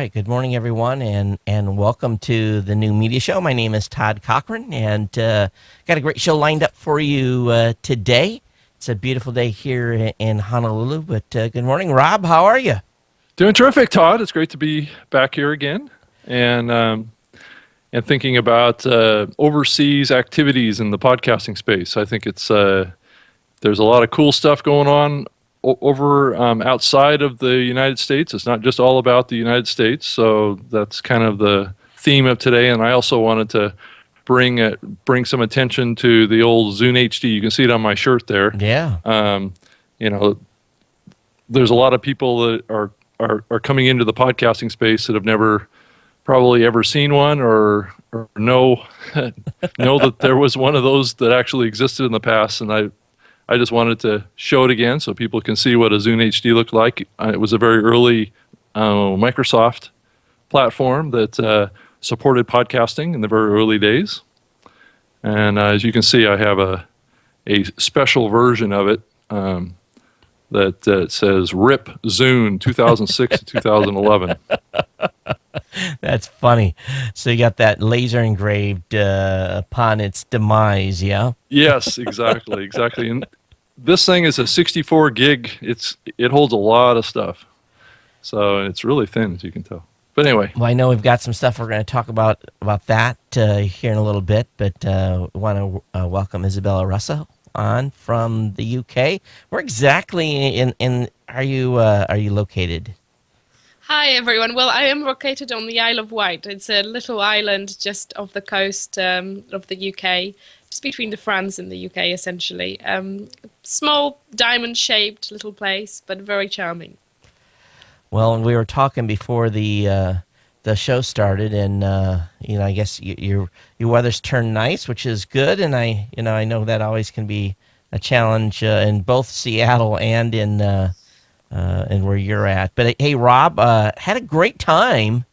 right. Good morning, everyone, and welcome to the New Media Show. My name is Todd Cochran, and got a great show lined up for you today. It's a beautiful day here in Honolulu, but good morning, Rob. How are you? Doing terrific, Todd. It's great to be back here again, and thinking about overseas activities in the podcasting space. I think it's there's a lot of cool stuff going on over outside of the United States. It's not just all about the United States, so that's kind of the theme of today. And I also wanted to bring some attention to the old Zune HD. You can see it on my shirt there. Yeah. You know, there's a lot of people that are coming into the podcasting space that have never probably ever seen one or know know that there was one of those that actually existed in the past. And I just wanted to show it again so people can see what a Zune HD looked like. It was a very early Microsoft platform that supported podcasting in the very early days. And as you can see, I have a special version of it that says RIP Zune 2006 to 2011. That's funny. So you got that laser engraved upon its demise, yeah? Yes, exactly. And this thing is a 64 gig. It holds a lot of stuff. So it's really thin, as you can tell. But anyway. Well, I know we've got some stuff we're going to talk about that here in a little bit, but we want to welcome Isabella Russo on from the UK. Where exactly in are you located? Hi, everyone. Well, I am located on the Isle of Wight. It's a little island just off the coast of the UK, just between the France and the UK, essentially. Small, diamond-shaped little place, but very charming. Well, and we were talking before the show started, and I guess your weather's turned nice, which is good, and I know that always can be a challenge in both Seattle and in where you're at. But hey, Rob, had a great time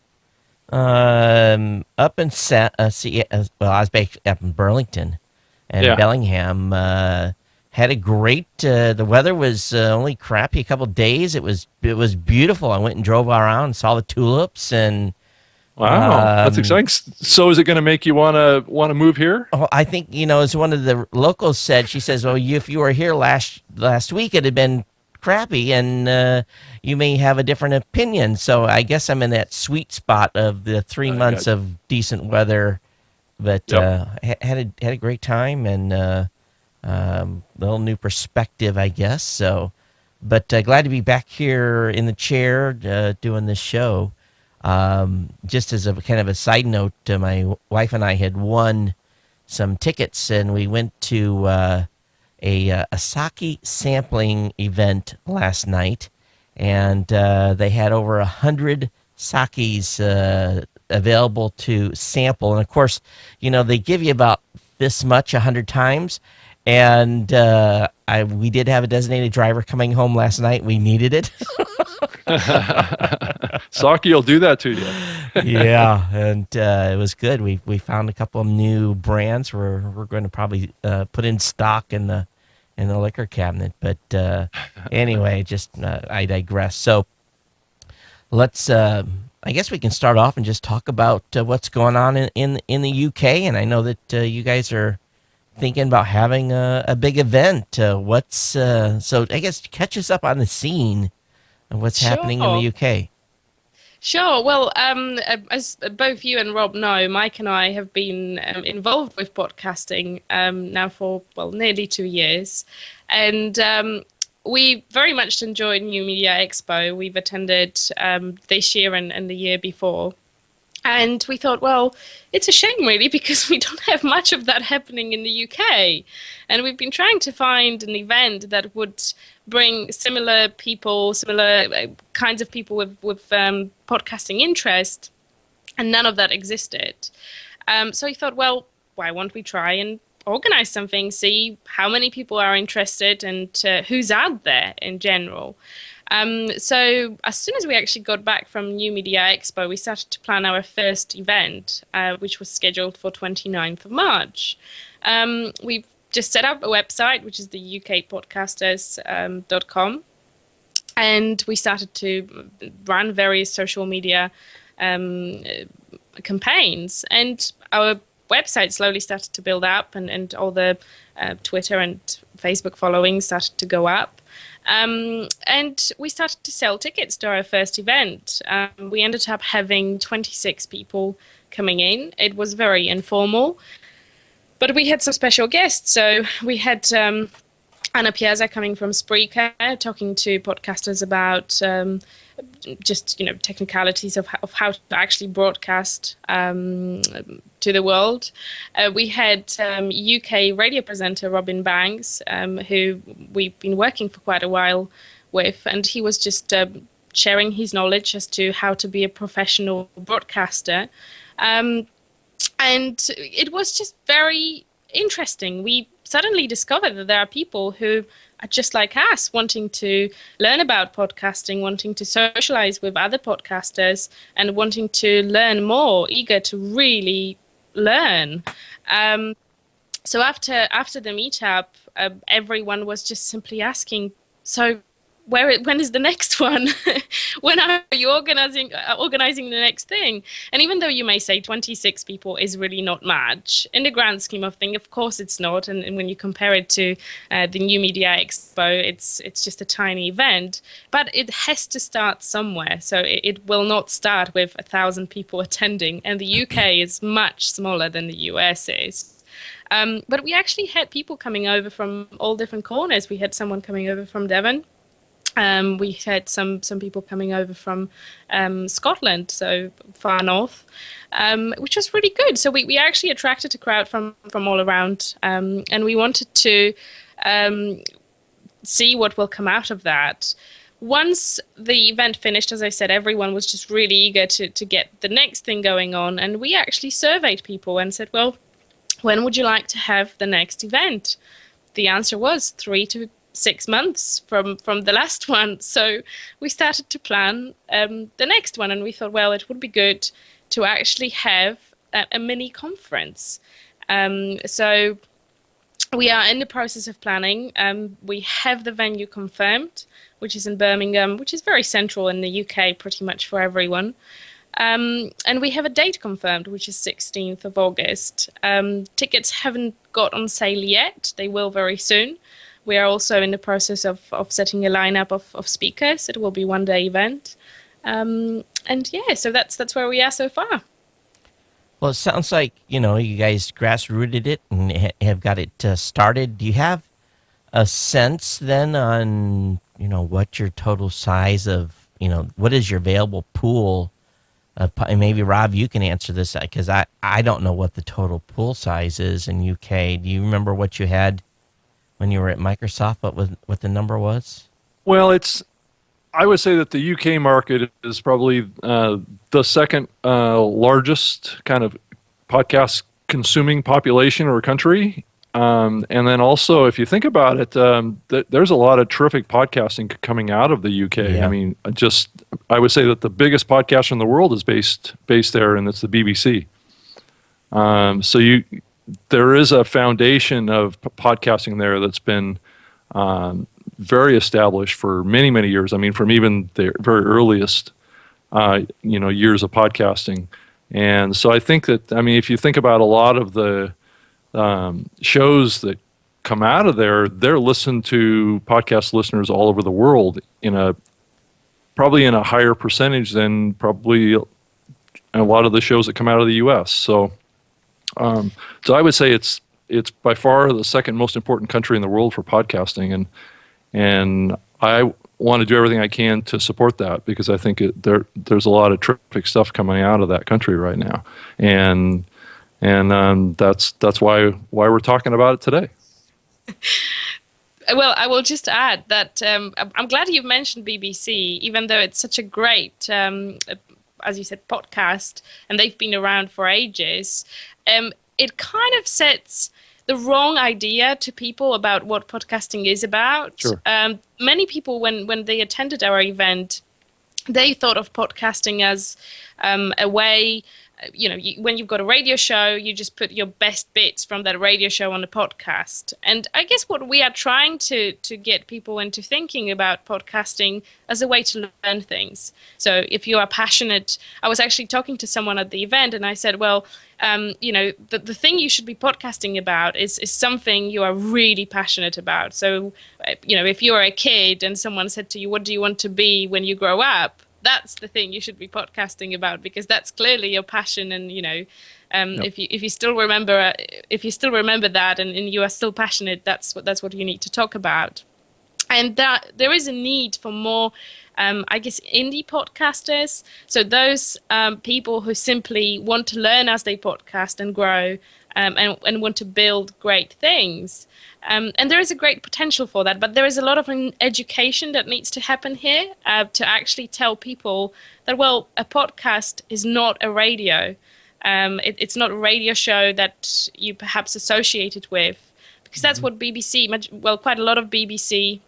up in well, I was back up in Burlington and Bellingham. Had a great. The weather was only crappy a couple days. It was beautiful. I went and drove around and saw the tulips and. Wow, that's exciting. So, is it going to make you want to move here? Oh, I think as one of the locals said. She says, "Well, if you were here last week, it had been crappy, and you may have a different opinion." So, I guess I'm in that sweet spot of the 3 months of decent weather, but had a great time and a little new perspective, I guess. So, but glad to be back here in the chair doing this show. Just as a kind of a side note, my wife and I had won some tickets, and we went to a sake sampling event last night, and they had over 100 sakes available to sample. And of course, they give you about this much 100 times. And we did have a designated driver coming home last night. We needed it. Sake will do that to you. Yeah, and it was good. We found a couple of new brands we're going to probably put in stock in the liquor cabinet. But anyway, just I digress. So let's. I guess we can start off and just talk about what's going on in the UK. And I know that you guys are thinking about having a big event. So I guess catch us up on the scene of what's happening in the UK. Sure. Well, as both you and Rob know, Mike and I have been involved with podcasting now for, nearly 2 years. And we very much enjoyed New Media Expo. We've attended this year and the year before. And we thought, well, it's a shame, really, because we don't have much of that happening in the UK. And we've been trying to find an event that would bring similar people, similar kinds of people with podcasting interest, and none of that existed. So we thought, well, why won't we try and organize something, see how many people are interested and who's out there in general. So as soon as we actually got back from New Media Expo, we started to plan our first event, which was scheduled for 29th of March. We've just set up a website, which is the ukpodcasters.com. And we started to run various social media campaigns, and our website slowly started to build up, and all the Twitter and Facebook following started to go up. And we started to sell tickets to our first event. We ended up having 26 people coming in. It was very informal, but we had some special guests. So we had Anna Piazza coming from Spreaker, talking to podcasters about just technicalities of how to actually broadcast to the world. We had UK radio presenter Robin Banks, who we've been working for quite a while with, and he was just sharing his knowledge as to how to be a professional broadcaster. And it was just very interesting. We suddenly discovered that there are people who are just like us, wanting to learn about podcasting, wanting to socialize with other podcasters, and wanting to learn more, eager to really learn. So after the meetup, everyone was just simply asking, so when is the next one? When are you organizing the next thing? And even though you may say 26 people is really not much, in the grand scheme of things, of course it's not. And when you compare it to the New Media Expo, it's just a tiny event. But it has to start somewhere. So it will not start with 1,000 people attending. And the UK is much smaller than the US is. But we actually had people coming over from all different corners. We had someone coming over from Devon. We had some people coming over from Scotland, so far north, which was really good. So we actually attracted a crowd from all around, and we wanted to see what will come out of that. Once the event finished, as I said, everyone was just really eager to get the next thing going on, and we actually surveyed people and said, well, when would you like to have the next event? The answer was 3 to 6 months from the last one. So we started to plan the next one, and we thought, well, it would be good to actually have a mini conference. So we are in the process of planning. We have the venue confirmed, which is in Birmingham, which is very central in the UK, pretty much for everyone. And we have a date confirmed, which is 16th of August. Tickets haven't got on sale yet. They will very soon. We are also in the process of setting a lineup of speakers. It will be one-day event. And yeah, so that's where we are so far. Well, it sounds like, you guys grassrooted it and have got it started. Do you have a sense then on, what your total size of, what is your available pool of, maybe Rob, you can answer this because I don't know what the total pool size is in UK. Do you remember what you had when you were at Microsoft, what the number was? Well, I would say that the UK market is probably the second largest kind of podcast consuming population or country. And then also, if you think about it, there's a lot of terrific podcasting coming out of the UK. Yeah. I mean, I would say that the biggest podcaster in the world is based there, and it's the BBC. So there is a foundation of podcasting there that's been very established for many, many years. I mean, from even the very earliest, years of podcasting. And so I think that, if you think about a lot of the shows that come out of there, they're listened to podcast listeners all over the world probably in a higher percentage than probably a lot of the shows that come out of the U.S. So I would say it's by far the second most important country in the world for podcasting, and I want to do everything I can to support that because I think there's a lot of terrific stuff coming out of that country right now, and that's why we're talking about it today. Well, I will just add that I'm glad you've mentioned BBC, even though it's such a great, as you said, podcast, and they've been around for ages. It kind of sets the wrong idea to people about what podcasting is about. Sure. Many people, when they attended our event, they thought of podcasting as a way when you've got a radio show, you just put your best bits from that radio show on the podcast. And I guess what we are trying to get people into thinking about podcasting as a way to learn things. So if you are passionate, I was actually talking to someone at the event, and I said, well, the thing you should be podcasting about is something you are really passionate about. So, if you're a kid and someone said to you, what do you want to be when you grow up? That's the thing you should be podcasting about, because that's clearly your passion. And yep. if you still remember that, and you are still passionate, that's what you need to talk about. And that there is a need for more, I guess, indie podcasters. So those people who simply want to learn as they podcast and grow, and want to build great things. And there is a great potential for that, but there is a lot of education that needs to happen here to actually tell people that, well, a podcast is not a radio. It's not a radio show that you perhaps associate it with, because that's what quite a lot of BBC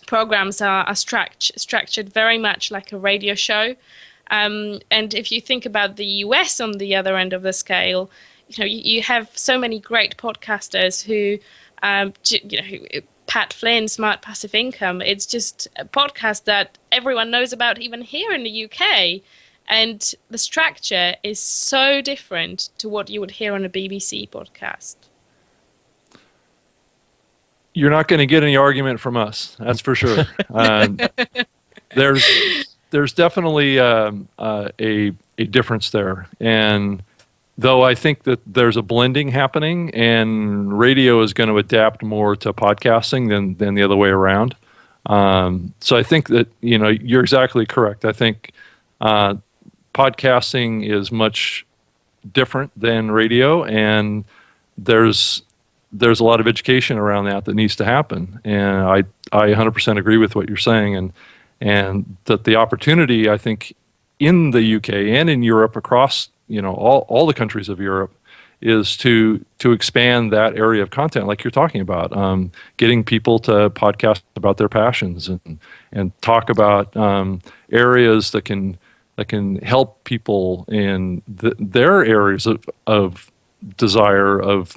programs are structured very much like a radio show. And if you think about the US on the other end of the scale, you have so many great podcasters who, Pat Flynn, Smart Passive Income, it's just a podcast that everyone knows about even here in the UK. And the structure is so different to what you would hear on a BBC podcast. You're not going to get any argument from us, that's for sure. There's definitely a difference there, and though I think that there's a blending happening, and radio is going to adapt more to podcasting than the other way around. So I think that you're exactly correct. I think podcasting is much different than radio, and there's a lot of education around that needs to happen. And I 100% agree with what you're saying, and that the opportunity, I think, in the UK and in Europe, across all the countries of Europe, is to expand that area of content like you're talking about, getting people to podcast about their passions and talk about areas that can help people in their areas of desire of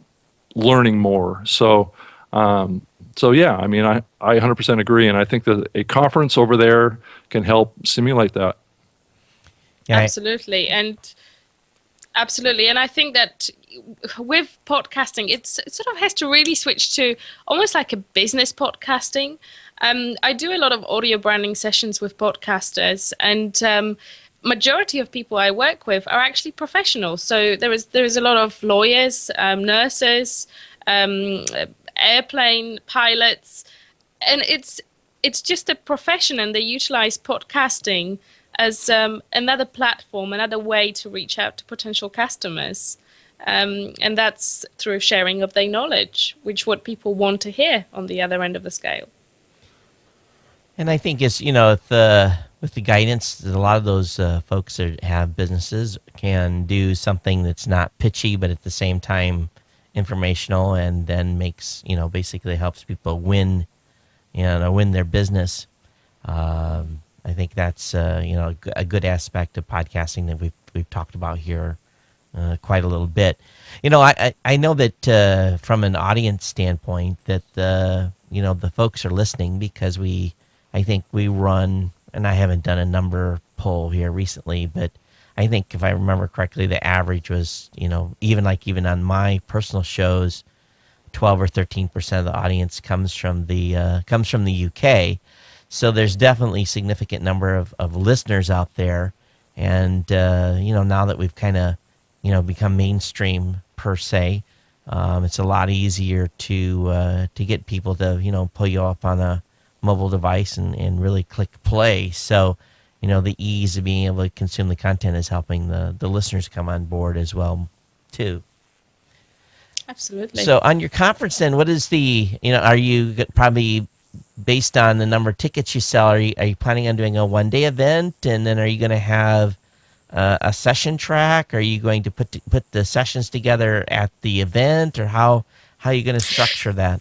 learning more. So yeah, I mean, I 100% agree, and I think that a conference over there can help simulate that. Yeah, Absolutely. And I think that with podcasting, it sort of has to really switch to almost like a business podcasting. I do a lot of audio branding sessions with podcasters, and majority of people I work with are actually professionals. So there is a lot of lawyers, nurses, airplane pilots, and it's just a profession, and they utilize podcasting as another platform, another way to reach out to potential customers. And that's through sharing of their knowledge, which what people want to hear on the other end of the scale. And I think with the guidance, a lot of those folks that have businesses can do something that's not pitchy, but at the same time informational, and then makes, basically helps people win their business. I think that's a good aspect of podcasting that we've talked about here quite a little bit. I know that from an audience standpoint that the folks are listening, because I think we run, and I haven't done a number poll here recently, but I think if I remember correctly, the average was even on my personal shows, 12 or 13% of the audience comes from the UK. So there's definitely a significant number of listeners out there. And, now that we've kind of, become mainstream per se, it's a lot easier to get people to, pull you up on a mobile device and really click play. So, the ease of being able to consume the content is helping the listeners come on board as well, too. Absolutely. So on your conference then, what is are you probably, based on the number of tickets you sell, are you planning on doing a one-day event, and then are you going to have a session track? Are you going to put the sessions together at the event, or how are you going to structure that?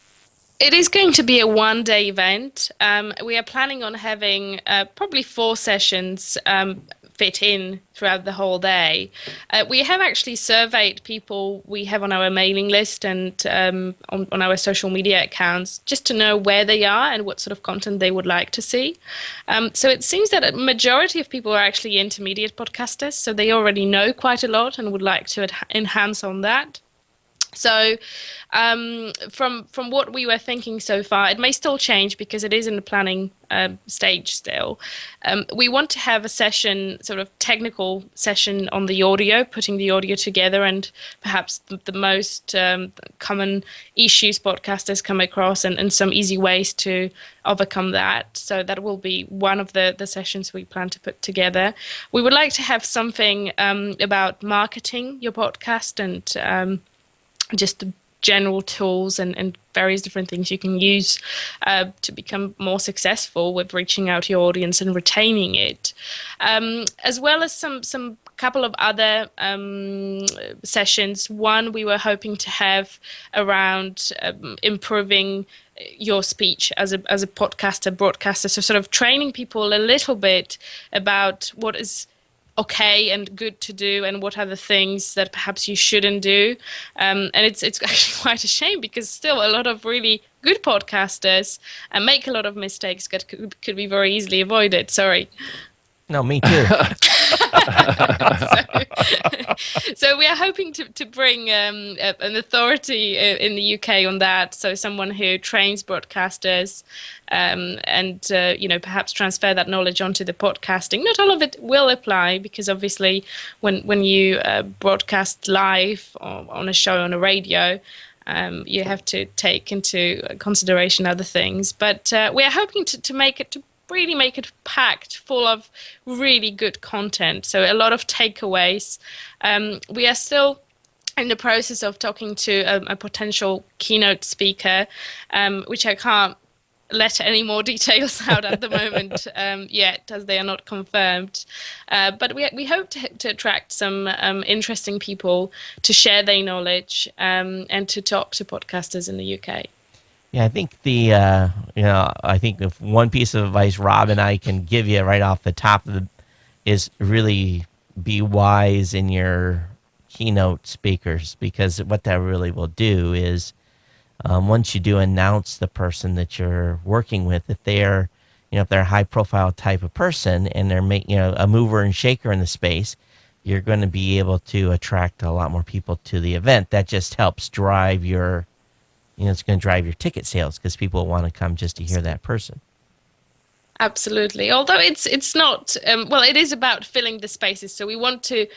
It is going to be a one-day event. We are planning on having probably 4 sessions fit in throughout the whole day. We have actually surveyed people we have on our mailing list and on our social media accounts just to know where they are and what sort of content they would like to see. So it seems that a majority of people are actually intermediate podcasters, so they already know quite a lot and would like to enhance on that. So from what we were thinking so far, it may still change because it is in the planning stage still. We want to have a session, sort of technical session on the audio, putting the audio together and perhaps the most common issues podcasters come across and some easy ways to overcome that. So that will be one of the sessions we plan to put together. We would like to have something about marketing your podcast and just the general tools and various different things you can use to become more successful with reaching out to your audience and retaining it, as well as some couple of other sessions. One we were hoping to have around improving your speech as a podcaster, broadcaster, so sort of training people a little bit about what is okay and good to do and what are the things that perhaps you shouldn't do, and it's actually quite a shame because still a lot of really good podcasters make a lot of mistakes that could be very easily avoided. Sorry. No, me too. So we are hoping to bring an authority in the UK on that, so someone who trains broadcasters and perhaps transfer that knowledge onto the podcasting. Not all of it will apply because obviously when you broadcast live or on a show on a radio, you have to take into consideration other things. But we are hoping to really make it packed full of really good content. So a lot of takeaways. We are still in the process of talking to a potential keynote speaker, which I can't let any more details out at the moment yet, as they are not confirmed. But we hope to attract some interesting people to share their knowledge and to talk to podcasters in the UK. Yeah, I think I think if one piece of advice Rob and I can give you right off the top is really be wise in your keynote speakers, because what that really will do is once you do announce the person that you're working with, if they're a high profile type of person and they're a mover and shaker in the space, you're going to be able to attract a lot more people to the event. That just helps drive it's going to drive your ticket sales because people want to come just to hear that person. Absolutely. Although it's not, it is about filling the spaces. So we want to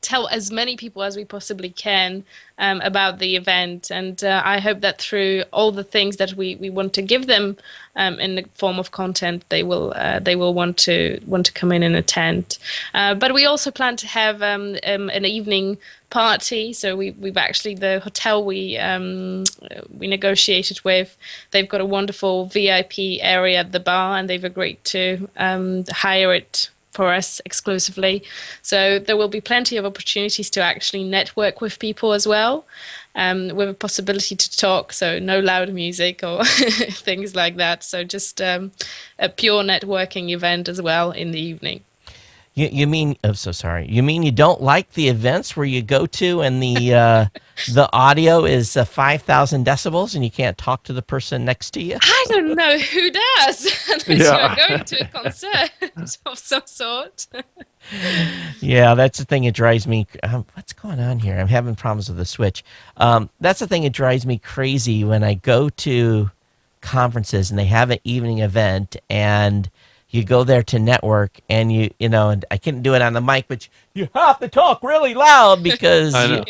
tell as many people as we possibly can about the event. And I hope that through all the things that we want to give them in the form of content, they will want to come in and attend. But we also plan to have an evening party. So we've actually, the hotel we negotiated with, they've got a wonderful VIP area at the bar, and they've agreed to hire it for us exclusively. So there will be plenty of opportunities to actually network with people as well, with a possibility to talk. So no loud music or things like that. So just a pure networking event as well in the evening. You mean? I'm so sorry. You mean you don't like the events where you go to and the audio is 5,000 decibels and you can't talk to the person next to you? I don't know who does, unless you are going to a concert of some sort. Yeah, that's the thing that drives me. What's going on here? I'm having problems with the switch. That's the thing that drives me crazy when I go to conferences and they have an evening event and you go there to network, and and I can't do it on the mic, but you have to talk really loud because. I know.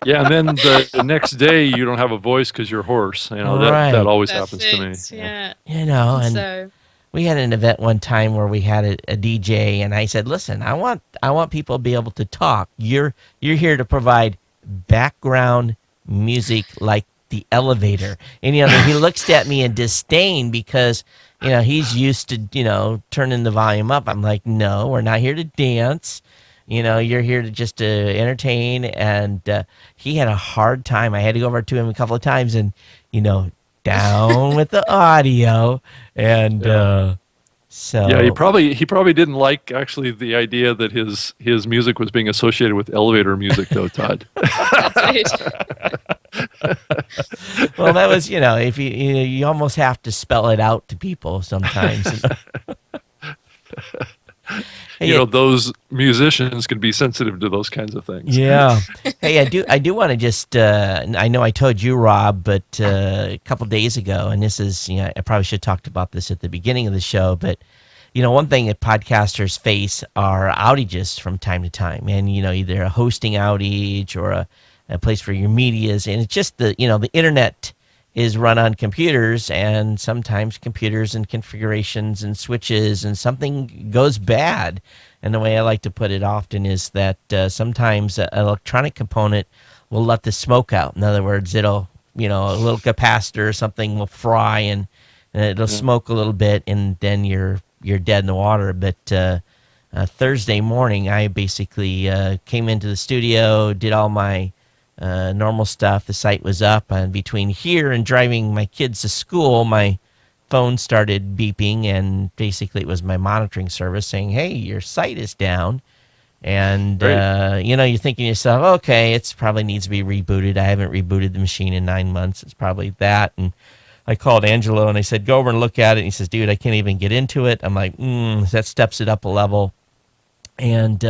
Yeah, and then the next day you don't have a voice because you're hoarse. Right. That always happens to me. Yeah. And So we had an event one time where we had a DJ, and I said, "Listen, I want people to be able to talk. You're here to provide background music like the elevator." And he looks at me in disdain because he's used to turning the volume up. I'm like, "No, we're not here to dance. You're here to entertain." And he had a hard time. I had to go over to him a couple of times and down with the audio. And So Yeah, he probably didn't like actually the idea that his music was being associated with elevator music, though, Todd. That's it. well, that was if you almost have to spell it out to people sometimes. Hey, Those musicians can be sensitive to those kinds of things. yeah. Hey, I do want to just I know I told you, Rob, but a couple days ago, and this is I probably should have talked about this at the beginning of the show, but one thing that podcasters face are outages from time to time, and either a hosting outage or a place where your media is, and it's just the internet is run on computers, and sometimes computers and configurations and switches and something goes bad. And the way I like to put it often is that sometimes an electronic component will let the smoke out. In other words, it'll a little capacitor or something will fry and it'll smoke a little bit, and then you're dead in the water. But Thursday morning, I basically came into the studio, did all my normal stuff. The site was up, and between here and driving my kids to school, my phone started beeping, and basically it was my monitoring service saying, "Hey, your site is down." And you're thinking to yourself, okay, it's probably needs to be rebooted. I haven't rebooted the machine in 9 months. It's probably that. And I called Angelo and I said, go over and look at it. And he says, dude, I can't even get into it. I'm like, that steps it up a level. And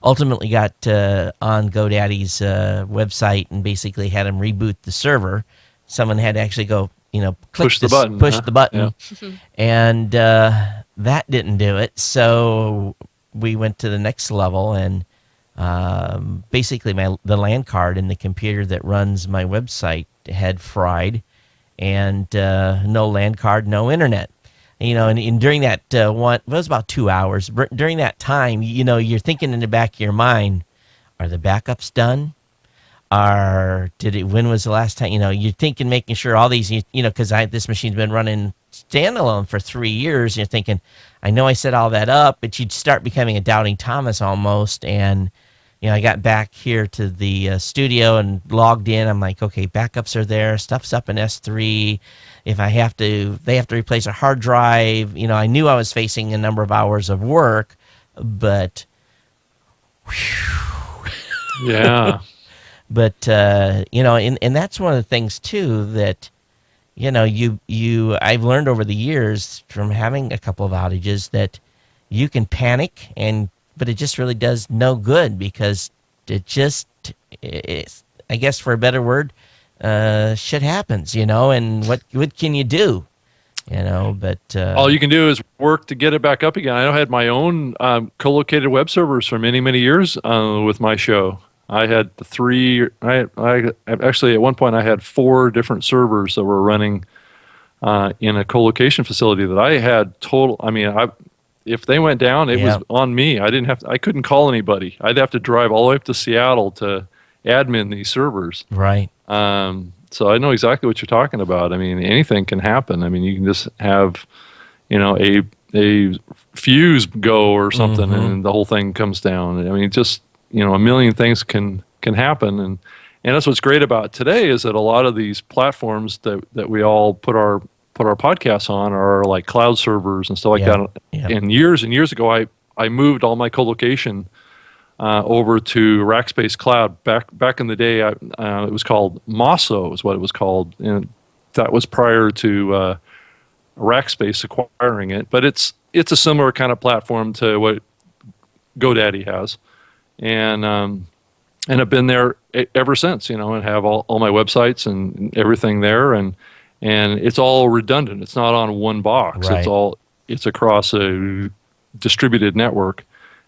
ultimately got on GoDaddy's website and basically had him reboot the server. Someone had to actually go, push the button. Push the button. Yeah. And that didn't do it. So we went to the next level, and basically the LAN card in the computer that runs my website had fried, and no LAN card, no internet. And during that it was about 2 hours. During that time, you're thinking in the back of your mind, are the backups done? When was the last time? You're thinking, making sure all these, because this machine's been running standalone for 3 years. You're thinking, I know I set all that up, but you'd start becoming a doubting Thomas almost. And I got back here to the studio and logged in. I'm like, okay, backups are there. Stuff's up in S3. If they have to replace a hard drive. I knew I was facing a number of hours of work, but yeah. But and that's one of the things too that I've learned over the years from having a couple of outages that you can panic, but it just really does no good, because it's, I guess for a better word, shit happens, and what can you do? But all you can do is work to get it back up again. I had my own co-located web servers for many, many years with my show. I had I actually at one point I had 4 different servers that were running in a co-location facility that I had total. I mean, if they went down, it was on me. I couldn't call anybody. I'd have to drive all the way up to Seattle to admin these servers. Right. So I know exactly what you're talking about. I mean, anything can happen. I mean, you can just have, a fuse go or something, and the whole thing comes down. I mean, just a million things can happen, and that's what's great about today is that a lot of these platforms that we all put our podcasts on are like cloud servers and stuff like that. Yeah. And years ago, I moved all my co-location over to Rackspace Cloud. Back in the day, it was called Mosso, is what it was called, and that was prior to Rackspace acquiring it. But it's a similar kind of platform to what GoDaddy has, and I've been there ever since. And have all my websites and everything there, and it's all redundant. It's not on one box. Right. It's across a distributed network.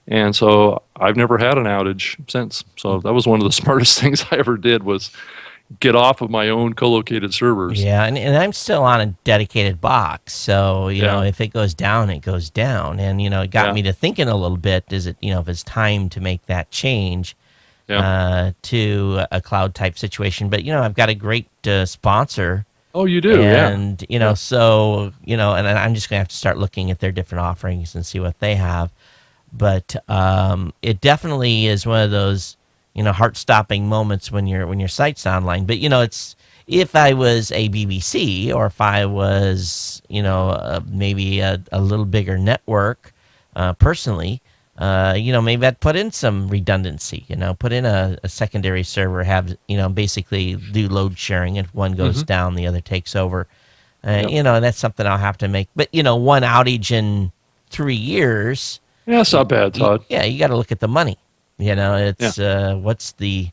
And so I've never had an outage since. So that was one of the smartest things I ever did, was get off of my own co-located servers. Yeah, and I'm still on a dedicated box. So, if it goes down, it goes down. And, it got me to thinking a little bit, if it's time to make that change to a cloud type situation. But, I've got a great sponsor. Oh, you do? And, so, and I'm just going to have to start looking at their different offerings and see what they have. But it definitely is one of those, heart-stopping moments when your site's online. But it's if I was a BBC or if I was, maybe a little bigger network, personally, maybe I'd put in some redundancy, put in a secondary server, have, basically do load sharing. If one goes down, the other takes over. That's something I'll have to make. But, one outage in 3 years. Yeah, it's not bad, Todd. You got to look at the money. It's what's the,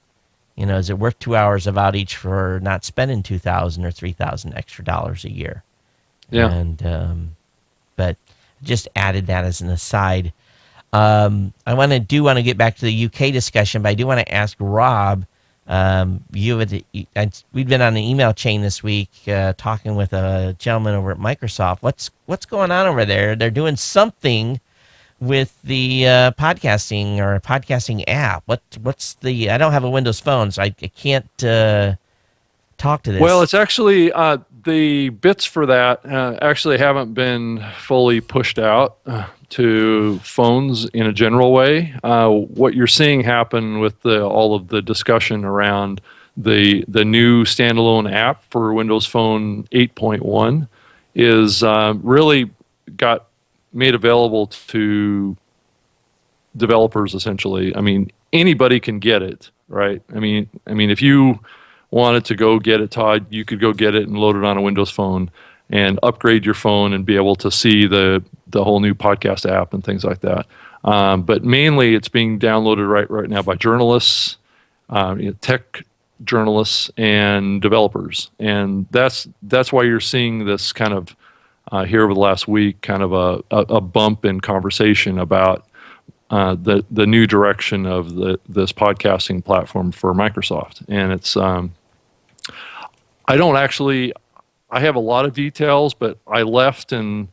is it worth 2 hours of outage for not spending $2,000 or $3,000 extra dollars a year? Yeah. And but just added that as an aside. I want to get back to the UK discussion, but I do want to ask Rob. We've been on an email chain this week talking with a gentleman over at Microsoft. What's going on over there? They're doing something with the podcasting app. What's the? I don't have a Windows phone, so I can't talk to this. Well, it's actually the bits for that actually haven't been fully pushed out to phones in a general way. What you're seeing happen with all of the discussion around the new standalone app for Windows Phone 8.1 is really got made available to developers essentially. I mean, anybody can get it, right? I mean, if you wanted to go get it, Todd, you could go get it and load it on a Windows Phone and upgrade your phone and be able to see the whole new podcast app and things like that. But mainly, it's being downloaded right now by journalists, tech journalists, and developers, and that's why you're seeing this kind of here over the last week, kind of a bump in conversation about the new direction of this podcasting platform for Microsoft. And it's I have a lot of details, but I left and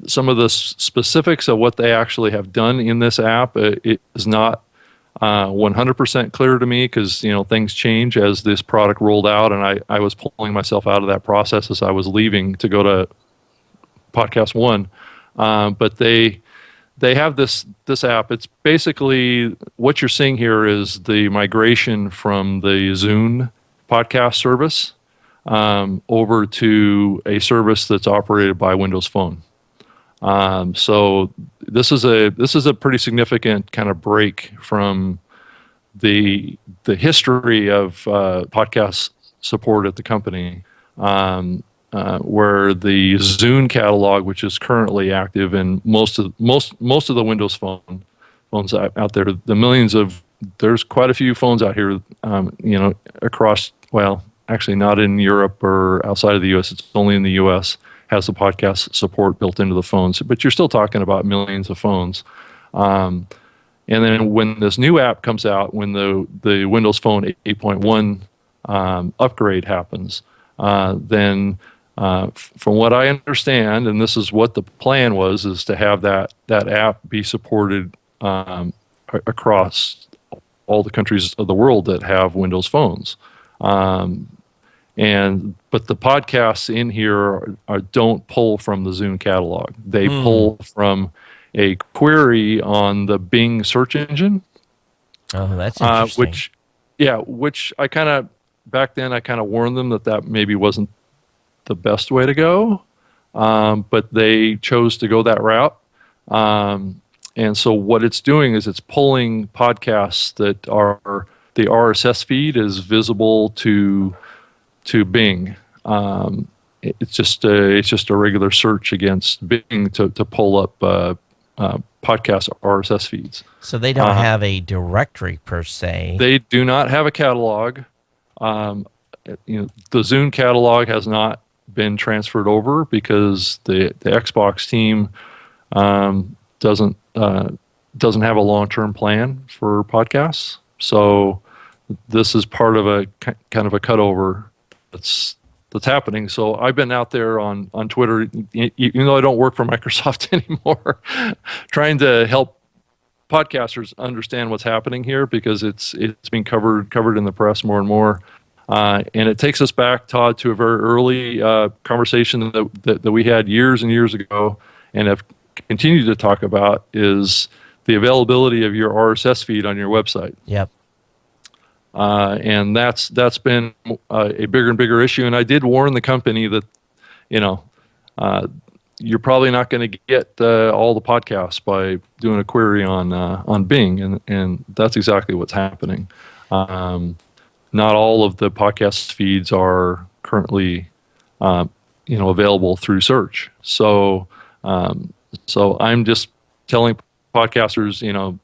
some of the specifics of what they actually have done in this app. It is not 100% clear to me because things change as this product rolled out, and I was pulling myself out of that process as I was leaving to go to Podcast One. But they have this app. It's basically what you're seeing here is the migration from the Zune podcast service over to a service that's operated by Windows Phone. So this is a pretty significant kind of break from the history of podcast support at the company, where the Zune catalog, which is currently active in most of the Windows phones out there, the millions there's quite a few phones out here, across. Well, actually, not in Europe or outside of the U.S. It's only in the U.S. has the podcast support built into the phones, but you're still talking about millions of phones. And then when this new app comes out, when the Windows Phone 8.1 upgrade happens, then from what I understand, and this is what the plan was, is to have that app be supported across all the countries of the world that have Windows phones. But the podcasts in here don't pull from the Zune catalog. They pull from a query on the Bing search engine. Oh, that's interesting. Which I kind of back then I kind of warned them that maybe wasn't the best way to go, but they chose to go that route. And so what it's doing is it's pulling podcasts that are the RSS feed is visible to Bing. It's just a regular search against Bing to pull up podcast RSS feeds. So they don't have a directory per se. They do not have a catalog. The Zune catalog has not been transferred over because the Xbox team doesn't have a long-term plan for podcasts. So this is part of a kind of a cutover that's happening. So I've been out there on Twitter, even though I don't work for Microsoft anymore, trying to help podcasters understand what's happening here because it's being covered in the press more and more. And it takes us back, Todd, to a very early conversation that we had years and years ago and have continued to talk about is the availability of your RSS feed on your website. Yep. and that's been a bigger and bigger issue. And I did warn the company that, you know, you're probably not going to get all the podcasts by doing a query on Bing, and that's exactly what's happening. Not all of the podcast feeds are currently, available through search. So I'm just telling podcasters,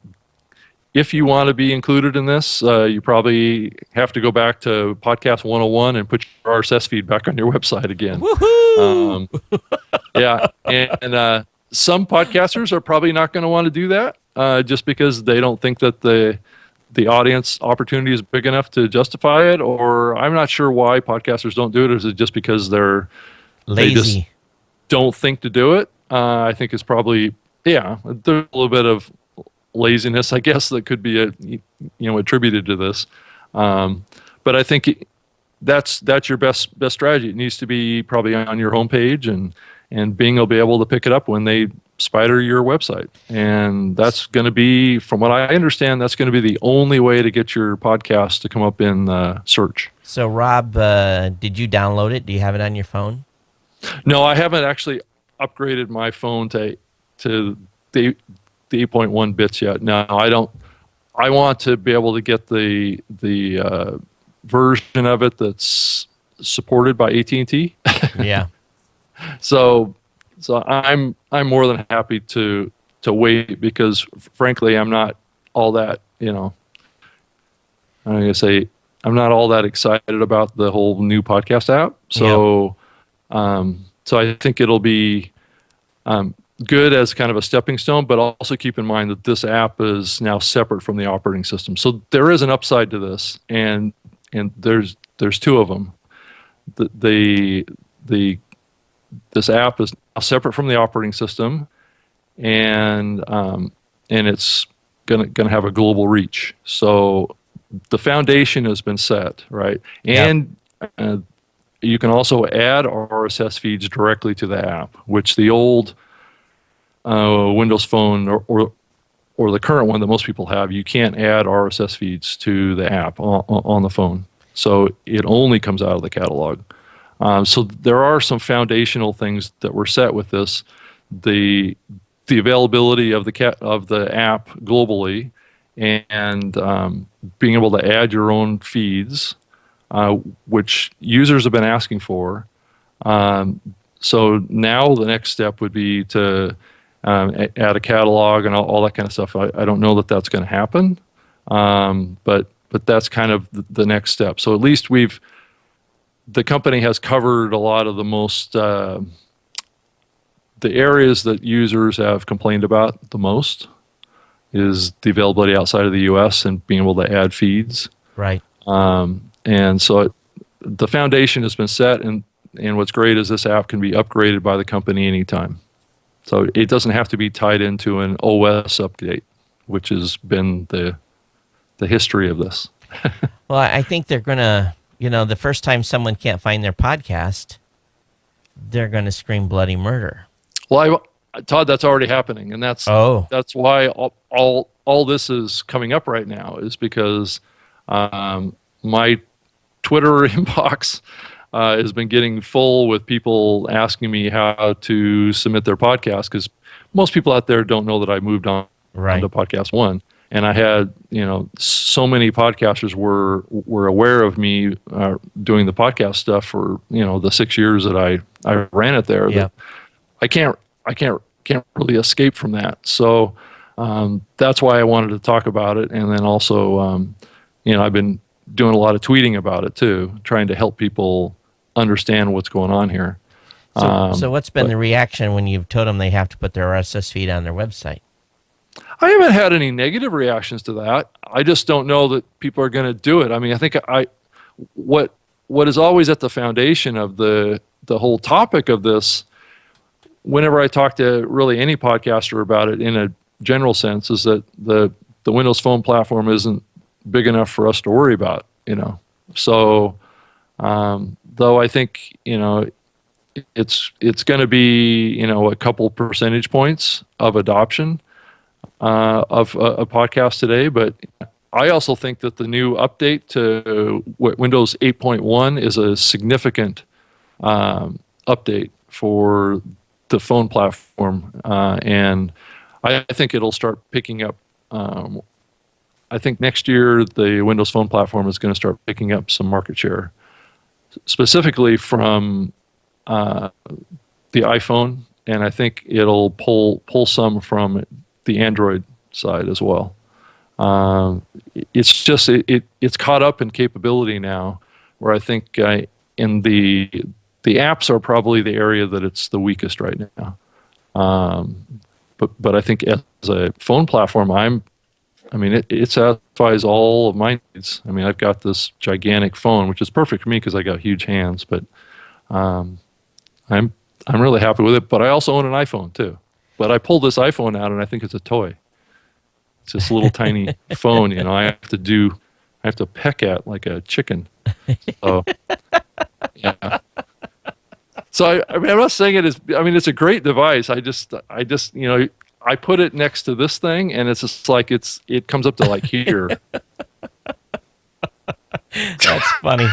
if you want to be included in this, you probably have to go back to Podcast 101 and put your RSS feed back on your website again. Woohoo! Yeah, and some podcasters are probably not going to want to do that, just because they don't think that the audience opportunity is big enough to justify it, or I'm not sure why podcasters don't do it. Is it just because they Lazy. just don't think to do it? I think it's probably, there's a little bit of laziness, I guess, that could be attributed to this. But I think that's your best strategy. It needs to be probably on your homepage, and Bing will be able to pick it up when they spider your website. And that's going to be, from what I understand, that's going to be the only way to get your podcast to come up in search. So, Rob, did you download it? Do you have it on your phone? No, I haven't actually upgraded my phone to the 8.1 bits yet. No, I don't. I want to be able to get the version of it that's supported by AT&T. Yeah. So I'm more than happy to wait, because frankly I'm not all that, I'm going to say I'm not all that excited about the whole new podcast app. So so I think it'll be good as kind of a stepping stone, but also keep in mind that this app is now separate from the operating system. So there is an upside to this, and there's two of them. This app is now separate from the operating system, and it's gonna have a global reach. So the foundation has been set, right? And you can also add RSS feeds directly to the app, which the old Windows Phone or the current one that most people have, you can't add RSS feeds to the app on the phone. So it only comes out of the catalog. So there are some foundational things that were set with this. The availability of the app globally, and being able to add your own feeds, which users have been asking for. So now the next step would be to add a catalog and all that kind of stuff. I don't know that that's going to happen, but that's kind of the next step. So at least the company has covered a lot of the most the areas that users have complained about the most is the availability outside of the U.S. and being able to add feeds. Right. And so the foundation has been set, and what's great is this app can be upgraded by the company anytime. So it doesn't have to be tied into an OS update, which has been the history of this. Well, I think they're going to, the first time someone can't find their podcast, they're going to scream bloody murder. Well, Todd, that's already happening, and that's why all this is coming up right now, is because my Twitter inbox has been getting full with people asking me how to submit their podcast, because most people out there don't know that I moved on to Podcast One. And I had, so many podcasters were aware of me doing the podcast stuff for, the 6 years that I ran it there. Yeah. That I can't really escape from that. So that's why I wanted to talk about it. And then also, I've been doing a lot of tweeting about it too, trying to help people understand what's going on here. So what's been the reaction when you've told them they have to put their RSS feed on their website? I haven't had any negative reactions to that. I just don't know that people are going to do it. I mean, I think what is always at the foundation of the whole topic of this, whenever I talk to really any podcaster about it in a general sense, is that the Windows Phone platform isn't big enough for us to worry about, So, though I think, it's going to be, a couple percentage points of adoption of a podcast today, but I also think that the new update to Windows 8.1 is a significant update for the phone platform, and I think it'll start picking up. I think next year the Windows Phone platform is going to start picking up some market share, specifically from the iPhone, and I think it'll pull some from the Android side as well. It's just it's caught up in capability now, where I think in the apps are probably the area that it's the weakest right now. But I think as a phone platform, it satisfies all of my needs. I mean, I've got this gigantic phone, which is perfect for me because I got huge hands. But I'm really happy with it. But I also own an iPhone too. But I pulled this iPhone out, and I think it's a toy. It's this little tiny phone. I have to peck at like a chicken. So yeah. So I'm not saying it is. I mean, it's a great device. I just I put it next to this thing, and it's just like it comes up to like here. That's funny.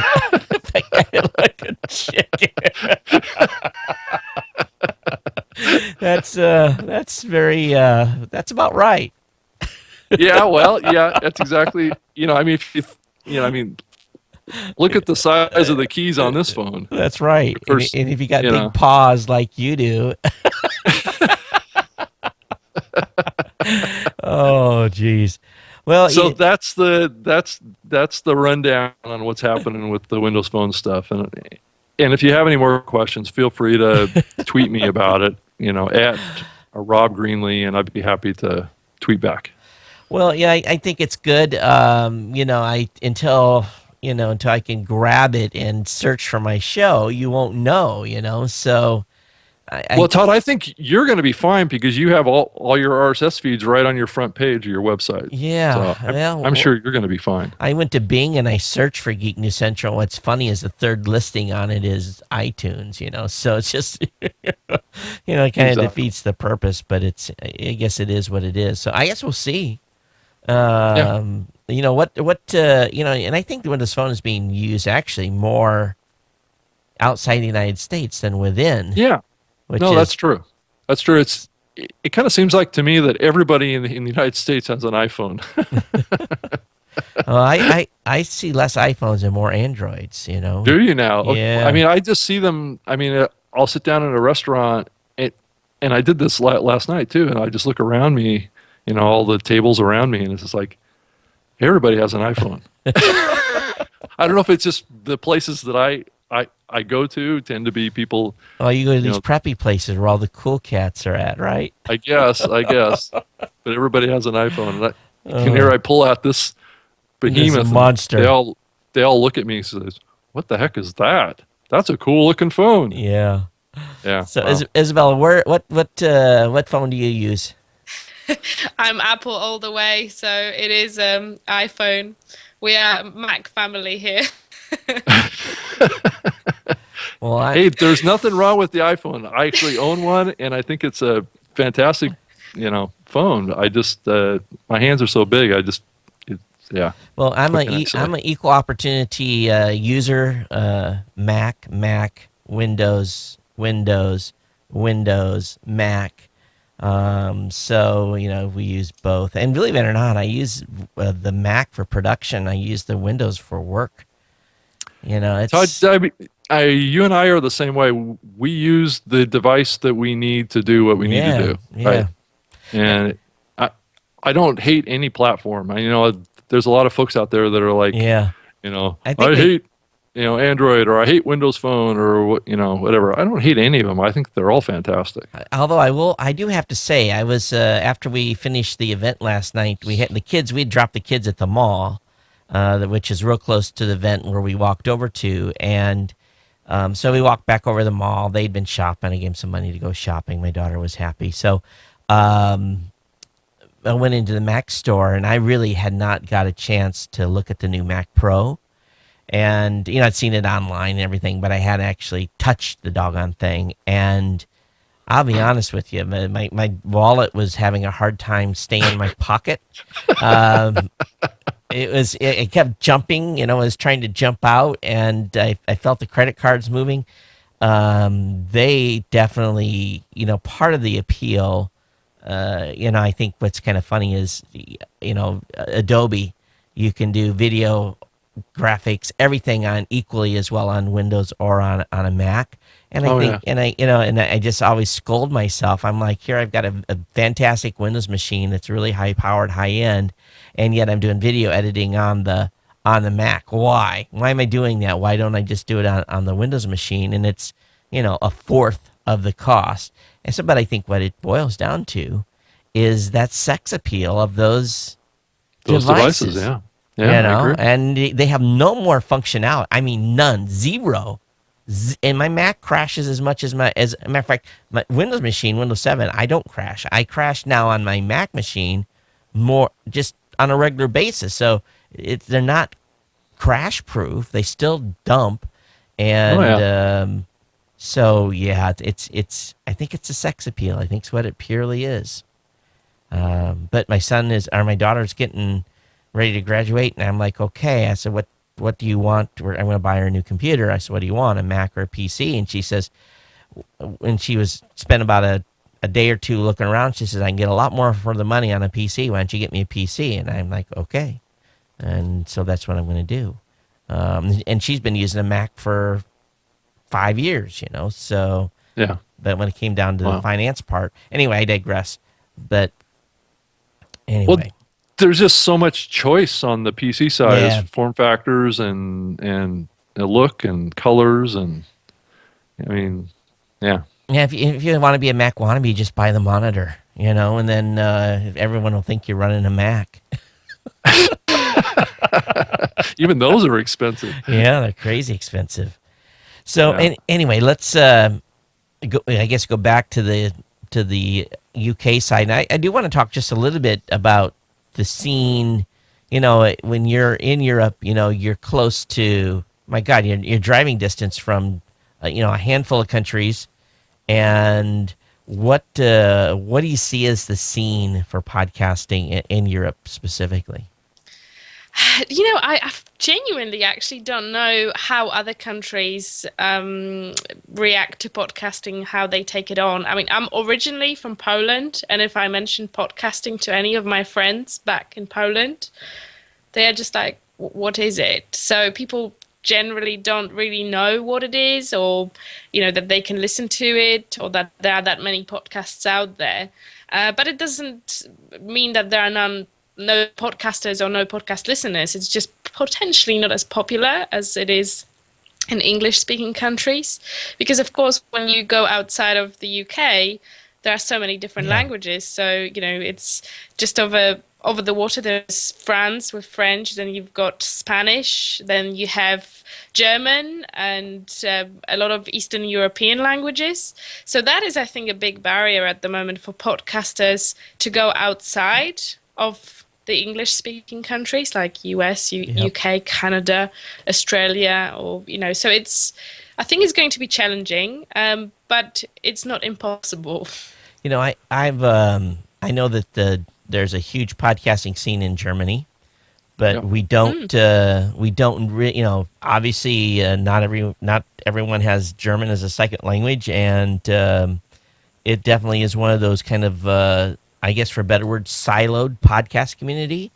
Like a chicken. That's very. That's about right. Yeah. Well. Yeah. That's exactly. I mean, look at the size of the keys on this phone. That's right. First, and if you got big paws like you do. Oh, geez. Well, so that's the rundown on what's happening with the Windows Phone stuff. And if you have any more questions, feel free to tweet me about it. At Rob Greenlee, and I'd be happy to tweet back. Well, yeah, I think it's good. Until I can grab it and search for my show, you won't know. So. Well, Todd, I think you're going to be fine because you have all your RSS feeds right on your front page of your website. Yeah, so I'm sure you're going to be fine. I went to Bing and I searched for Geek News Central. What's funny is the third listing on it is iTunes. So it's just, it kind of defeats the purpose. But I guess it is what it is. So I guess we'll see. Yeah. And I think the Windows Phone is being used actually more outside the United States than within. Yeah. That's true. That's true. It kind of seems like to me that everybody in the United States has an iPhone. I see less iPhones and more Androids. Do you now? Yeah. I mean, I just see them. I mean, I'll sit down in a restaurant, and I did this last night too. And I just look around me, all the tables around me, and it's just like everybody has an iPhone. I don't know if it's just the places that I go to tend to be people. Oh, you go to these preppy places where all the cool cats are at, right? I guess. But everybody has an iPhone. And here I pull out this behemoth. This monster. They all look at me and says, "What the heck is that? That's a cool looking phone." Yeah. Yeah. So wow. Isabella, what phone do you use? I'm Apple all the way, so it is iPhone. We are Mac family here. Well, hey, there's nothing wrong with the iPhone. I actually own one, and I think it's a fantastic, phone. I just my hands are so big. Yeah. Well, I'm an equal opportunity user. Mac, Windows, Mac. So we use both, and believe it or not, I use the Mac for production. I use the Windows for work. It's. You and I are the same way. We use the device that we need to do what we need to do. Yeah. Right? And I don't hate any platform. There's a lot of folks out there that are like, I hate, Android, or I hate Windows Phone, or whatever. I don't hate any of them. I think they're all fantastic. Although I do have to say, I was after we finished the event last night, we'd dropped the kids at the mall, which is real close to the event where we walked over to, and so we walked back over the mall. They'd been shopping. I gave them some money to go shopping. My daughter was happy. So I went into the Mac store, and I really had not got a chance to look at the new Mac Pro. And, I'd seen it online and everything, but I hadn't actually touched the doggone thing. And I'll be honest with you, my wallet was having a hard time staying in my pocket. it kept jumping, you know, it was trying to jump out, and I felt the credit cards moving. They definitely, you know, part of the appeal, you know, I think what's kind of funny is, you know, Adobe, you can do video, graphics, everything on equally as well on Windows or on a Mac. And I think, yeah. and I, you know, and I just always scold myself. I'm like, here, I've got a fantastic Windows machine that's really high powered, high end, and yet I'm doing video editing on the Mac. Why? Why am I doing that? Why don't I just do it on the Windows machine? And it's, you know, a fourth of the cost. And so, but I think what it boils down to is that sex appeal of those devices. Yeah. You Yeah, I know, agree. and they have no more functionality. I mean, none, zero. And my Mac crashes as much as as a matter of fact, my Windows machine, Windows 7, I don't crash. I crash now on my Mac machine more just on a regular basis. So they're not crash proof. They still dump, and so yeah, it's. I think it's a sex appeal. I think it's what it purely is. But my daughter's getting ready to graduate, and I'm like, okay. I said, what do you want? I'm going to buy her a new computer. I said, what do you want, a Mac or a PC? And she says, when she was spent about a day or two looking around, she says, I can get a lot more for the money on a PC. Why don't you get me a PC? And I'm like, okay. And so that's what I'm going to do. And she's been using a Mac for 5 years, you know. So, Yeah. but when it came down to the finance part, anyway, I digress. But anyway. Well, there's just so much choice on the PC side, Yeah. as form factors and the look and colors, and I mean, yeah. Yeah, if you want to be a Mac wannabe, just buy the monitor, you know, and then everyone will think you're running a Mac. Even those are expensive. Yeah, they're crazy expensive. So Yeah. anyway, let's go back to the UK side. And I do want to talk just a little bit about the scene. You know, when you're in Europe, you know, you're close to, my God, you're driving distance from you know, a handful of countries. And what do you see as the scene for podcasting in Europe specifically? You know, I genuinely actually don't know how other countries react to podcasting, how they take it on. I mean, I'm originally from Poland, and if I mention podcasting to any of my friends back in Poland, they are just like, what is it? So people generally don't really know what it is, or, you know, that they can listen to it, or that there are that many podcasts out there. But it doesn't mean that there are no podcasters or no podcast listeners. It's just potentially not as popular as it is in English-speaking countries. Because, of course, when you go outside of the UK, there are so many different languages. So, you know, it's just over the water. There's France with French, then you've got Spanish, then you have German, and a lot of Eastern European languages. So that is, I think, a big barrier at the moment for podcasters to go outside of the English-speaking countries like US, UK, Canada, Australia, or, you know, so I think it's going to be challenging, but it's not impossible. You know, I know that there's a huge podcasting scene in Germany, but we don't you know, obviously not everyone has German as a second language, and it definitely is one of those kind of I guess, for a better word, siloed podcast community.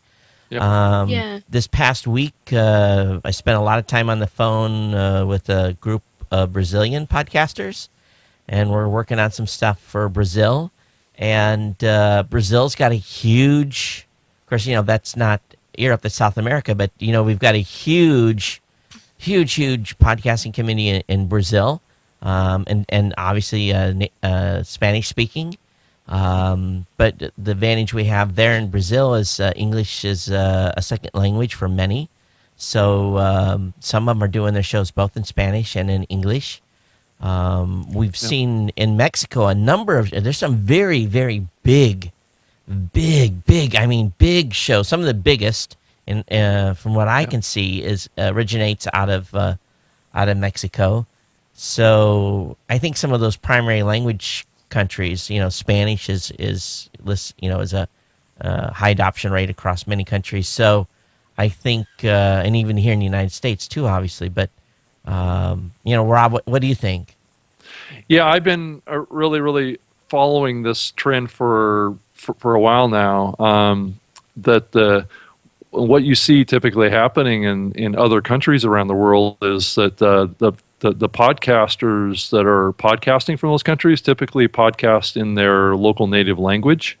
Yep. This past week, I spent a lot of time on the phone with a group of Brazilian podcasters, and we're working on some stuff for Brazil. And Brazil's got a huge, of course, you know, that's not Europe, that's South America, but, you know, we've got a huge podcasting community in Brazil, and obviously Spanish speaking. But the advantage we have there in Brazil is English is a second language for many. So some of them are doing their shows both in Spanish and in English. We've seen in Mexico there's some very, very big shows. Some of the biggest, from what I can see, originates out of Mexico. So I think some of those primary language countries, you know, Spanish is a high adoption rate across many countries. So I think, and even here in the United States too, obviously. But Rob, what do you think? Yeah, I've been really, really following this trend for a while now. That what you see typically happening in other countries around the world is that the podcasters that are podcasting from those countries typically podcast in their local native language,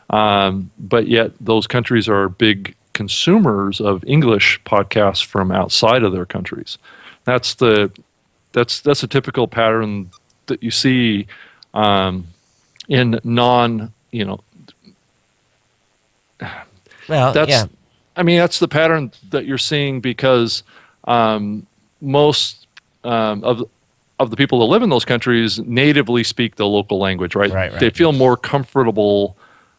but yet those countries are big consumers of English podcasts from outside of their countries. That's a typical pattern that you see in non, Well, that's yeah. I mean, that's the pattern that you're seeing because most of the people that live in those countries natively speak the local language, right? Right. They feel more comfortable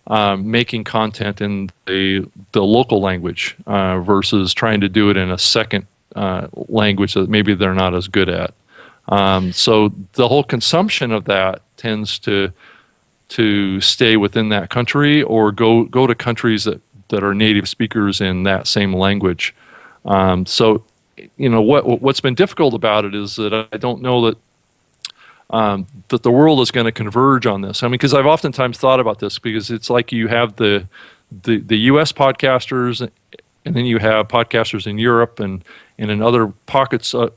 making content in the local language versus trying to do it in a second language that maybe they're not as good at. So the whole consumption of that tends to stay within that country or go to countries that are native speakers in that same language. So, what's been difficult about it is that I don't know that that the world is going to converge on this. I mean, because I've oftentimes thought about this because it's like you have the U.S. podcasters, and then you have podcasters in Europe and in other pockets of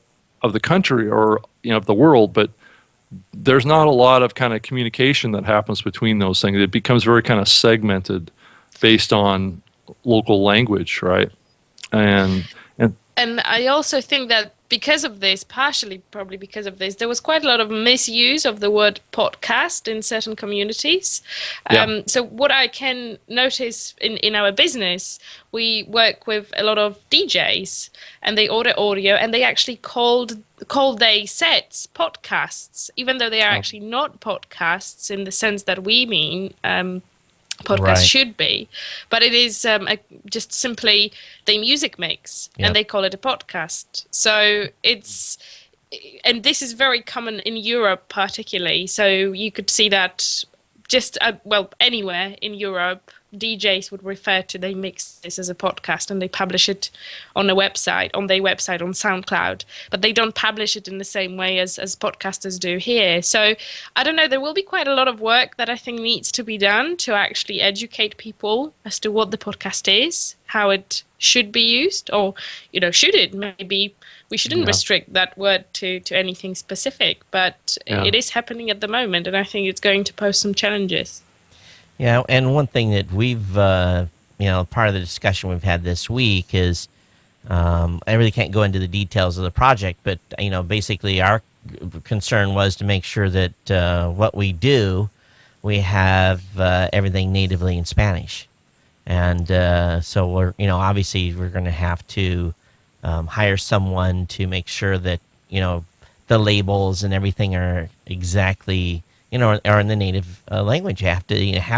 the country or of the world, but there's not a lot of kind of communication that happens between those things. It becomes very kind of segmented based on local language, right? And I also think that because of this, partially probably because of this, there was quite a lot of misuse of the word podcast in certain communities. Yeah. So what I can notice in our business, we work with a lot of DJs and they order audio and they actually call their sets podcasts, even though they are actually not podcasts in the sense that we mean. Podcast should be, but it is just simply the music mix, and they call it a podcast. So and this is very common in Europe particularly. So you could see that just anywhere in Europe, DJs would refer to they mix this as a podcast and they publish it on their website on SoundCloud, but they don't publish it in the same way as podcasters do here. So I don't know, there will be quite a lot of work that I think needs to be done to actually educate people as to what the podcast is, how it should be used, or should it, maybe we shouldn't restrict that word to anything specific, but it is happening at the moment, and I think it's going to pose some challenges. Yeah, and one thing that we've, part of the discussion we've had this week is, I really can't go into the details of the project, but, basically our concern was to make sure that what we do, we have everything natively in Spanish. And so we're, obviously we're going to have to hire someone to make sure that, the labels and everything are exactly are in the native language. You have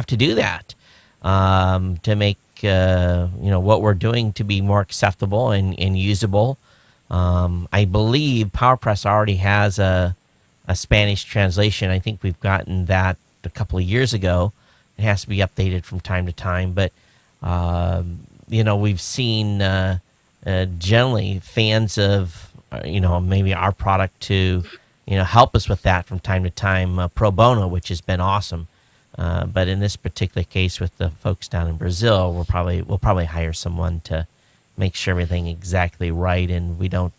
to do that to make what we're doing to be more acceptable and usable. I believe PowerPress already has a Spanish translation. I think we've gotten that a couple of years ago. It has to be updated from time to time, but we've seen generally fans of maybe our product to help us with that from time to time, pro bono, which has been awesome. But in this particular case, with the folks down in Brazil, we'll probably hire someone to make sure everything exactly right, and we don't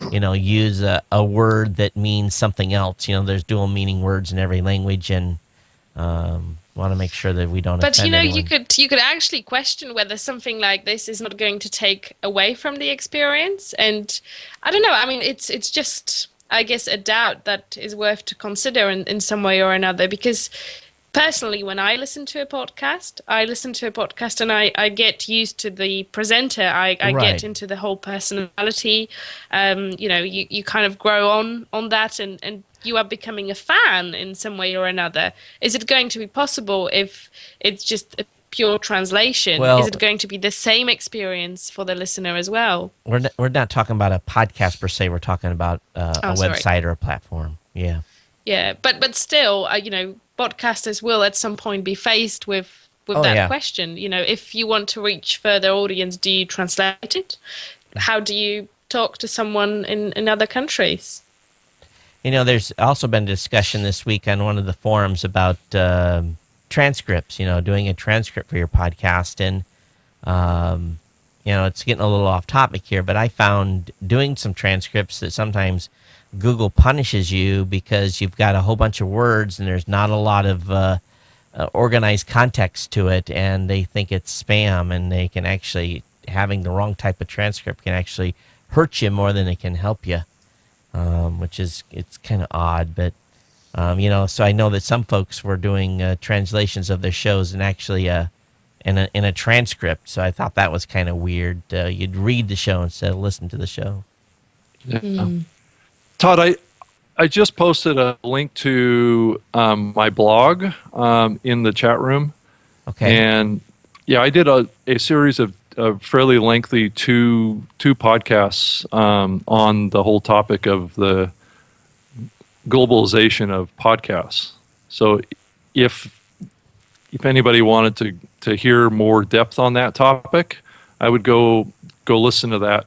use a word that means something else. There's dual meaning words in every language, and want to make sure that we don't. But offend anyone. you could actually question whether something like this is not going to take away from the experience, and I don't know. I mean, it's just, I guess, a doubt that is worth to consider in some way or another, because personally, when I listen to a podcast and I get used to the presenter, I get into the whole personality. You kind of grow on that, and you are becoming a fan in some way or another. Is it going to be possible if it's just a pure translation? Well, is it going to be the same experience for the listener as well? We're not talking about a podcast per se. We're talking about a website or a platform. Yeah. Yeah, but still, podcasters will at some point be faced with with Oh, that yeah. question. You know, if you want to reach further audience, do you translate it? How do you talk to someone in other countries? There's also been discussion this week on one of the forums about transcripts, doing a transcript for your podcast. And, it's getting a little off topic here, but I found doing some transcripts that sometimes Google punishes you because you've got a whole bunch of words and there's not a lot of organized context to it, and they think it's spam, and they can actually, having the wrong type of transcript can actually hurt you more than it can help you. Which is, it's kind of odd, but so I know that some folks were doing translations of their shows and actually in a transcript. So I thought that was kind of weird. You'd read the show instead of listen to the show. Yeah. Todd, I just posted a link to my blog in the chat room. Okay. And yeah, I did a series of fairly lengthy two podcasts on the whole topic of the globalization of podcasts. So if anybody wanted to hear more depth on that topic, I would go listen to that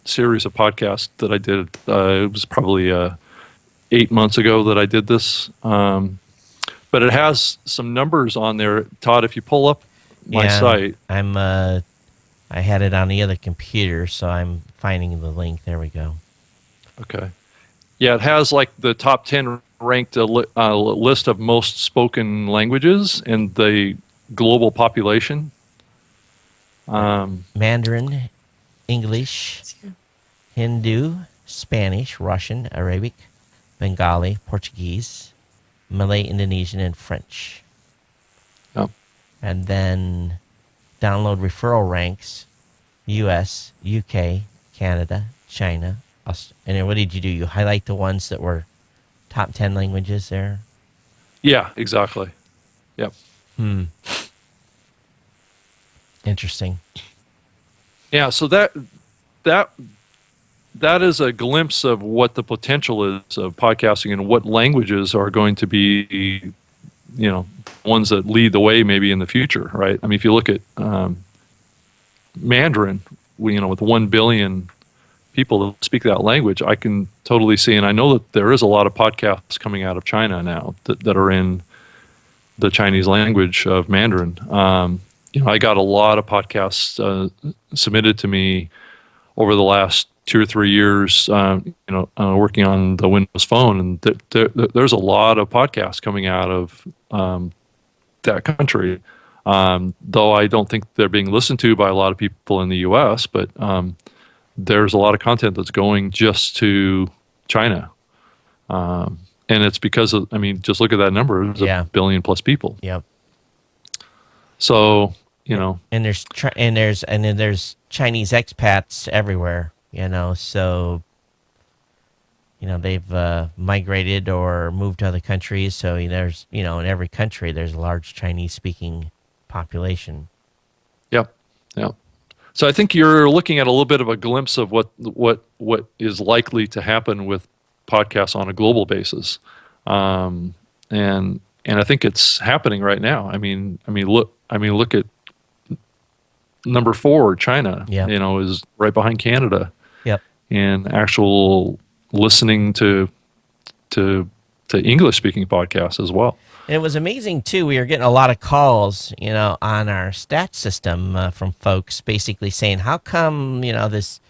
series of podcasts that I did. It was probably 8 months ago that I did this. But it has some numbers on there. Todd, if you pull up my site. I had it on the other computer, so I'm finding the link. There we go. Okay. Yeah, it has like the top 10 ranked list of most spoken languages in the global population. Mandarin, English, Hindu, Spanish, Russian, Arabic, Bengali, Portuguese, Malay, Indonesian, and French. Yep. And then download referral ranks: U.S., UK, Canada, China. And then what did you do? You highlight the ones that were top 10 languages there? Yeah, exactly. Yep. Interesting. Yeah, so that is a glimpse of what the potential is of podcasting and what languages are going to be, ones that lead the way maybe in the future, right? I mean, if you look at Mandarin, with 1 billion people that speak that language, I can totally see, and I know that there is a lot of podcasts coming out of China now that are in the Chinese language of Mandarin. I got a lot of podcasts submitted to me over the last 2 or 3 years, working on the Windows Phone, and there's a lot of podcasts coming out of that country. Though I don't think they're being listened to by a lot of people in the U.S., but there's a lot of content that's going just to China. And it's because of, just look at that number. It's a billion plus people. Yep. So, And there's Chinese expats everywhere, so they've migrated or moved to other countries. So there's in every country there's a large Chinese speaking population. Yep. So I think you're looking at a little bit of a glimpse of what is likely to happen with podcasts on a global basis, and I think it's happening right now. Look at number 4, China. Yep. Is right behind Canada. Yep. And actual listening to English speaking podcasts as well. And it was amazing, too. We were getting a lot of calls, on our stat system from folks basically saying, how come, this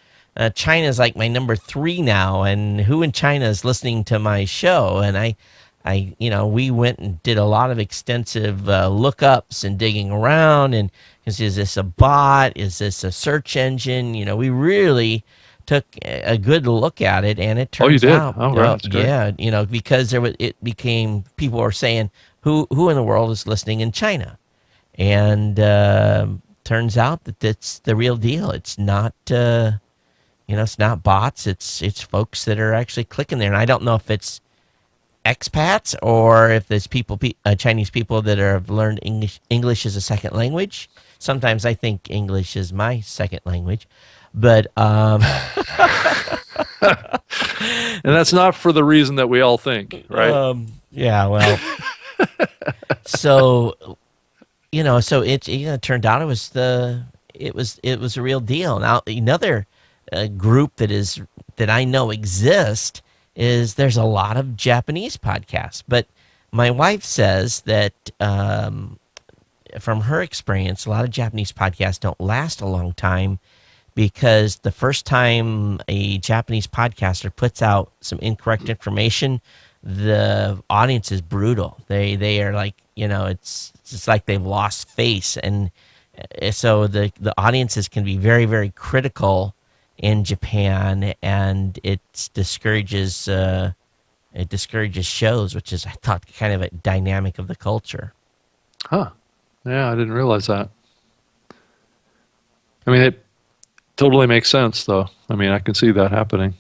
China's like my number 3 now, and who in China is listening to my show? And we went and did a lot of extensive lookups and digging around. And is this a bot? Is this a search engine? We really took a good look at it, and it turns out, right. yeah, because it became, people were saying, who in the world is listening in China? And turns out that that's the real deal. It's not, it's not bots. It's folks that are actually clicking there. And I don't know if it's expats or if there's Chinese people that have learned English as a second language. Sometimes I think English is my second language. But and that's not for the reason that we all think, right? Yeah, well, so so it turned out it was a real deal. Now another group that I know exists is there's a lot of Japanese podcasts, but my wife says that from her experience, a lot of Japanese podcasts don't last a long time because the first time a Japanese podcaster puts out some incorrect information, the audience is brutal. They are like, it's just like they've lost face, and so the audiences can be very, very critical in Japan, and it discourages shows, which is, I thought, kind of a dynamic of the culture. Huh. Yeah, I didn't realize that. I mean, it totally makes sense, though. I mean, I can see that happening.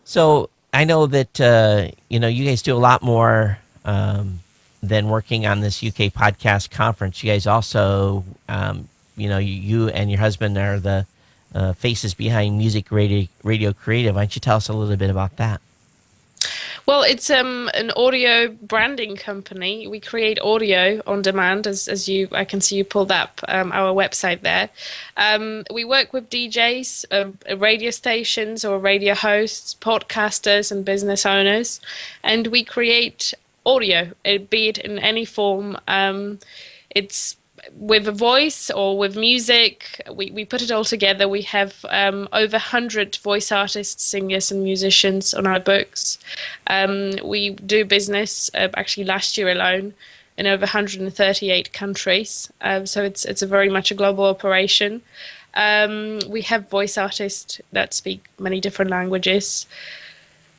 So I know that you guys do a lot more than working on this UK podcast conference. You guys also, you and your husband are the faces behind Music Radio Creative. Why don't you tell us a little bit about that? Well, it's an audio branding company. We create audio on demand, I can see you pulled up our website there. We work with DJs, radio stations or radio hosts, podcasters and business owners, and we create audio, be it in any form. It's with a voice or with music. We put it all together. We have over 100 voice artists, singers and musicians on our books. We do business actually last year alone in over 138 countries. So it's a very much a global operation. We have voice artists that speak many different languages.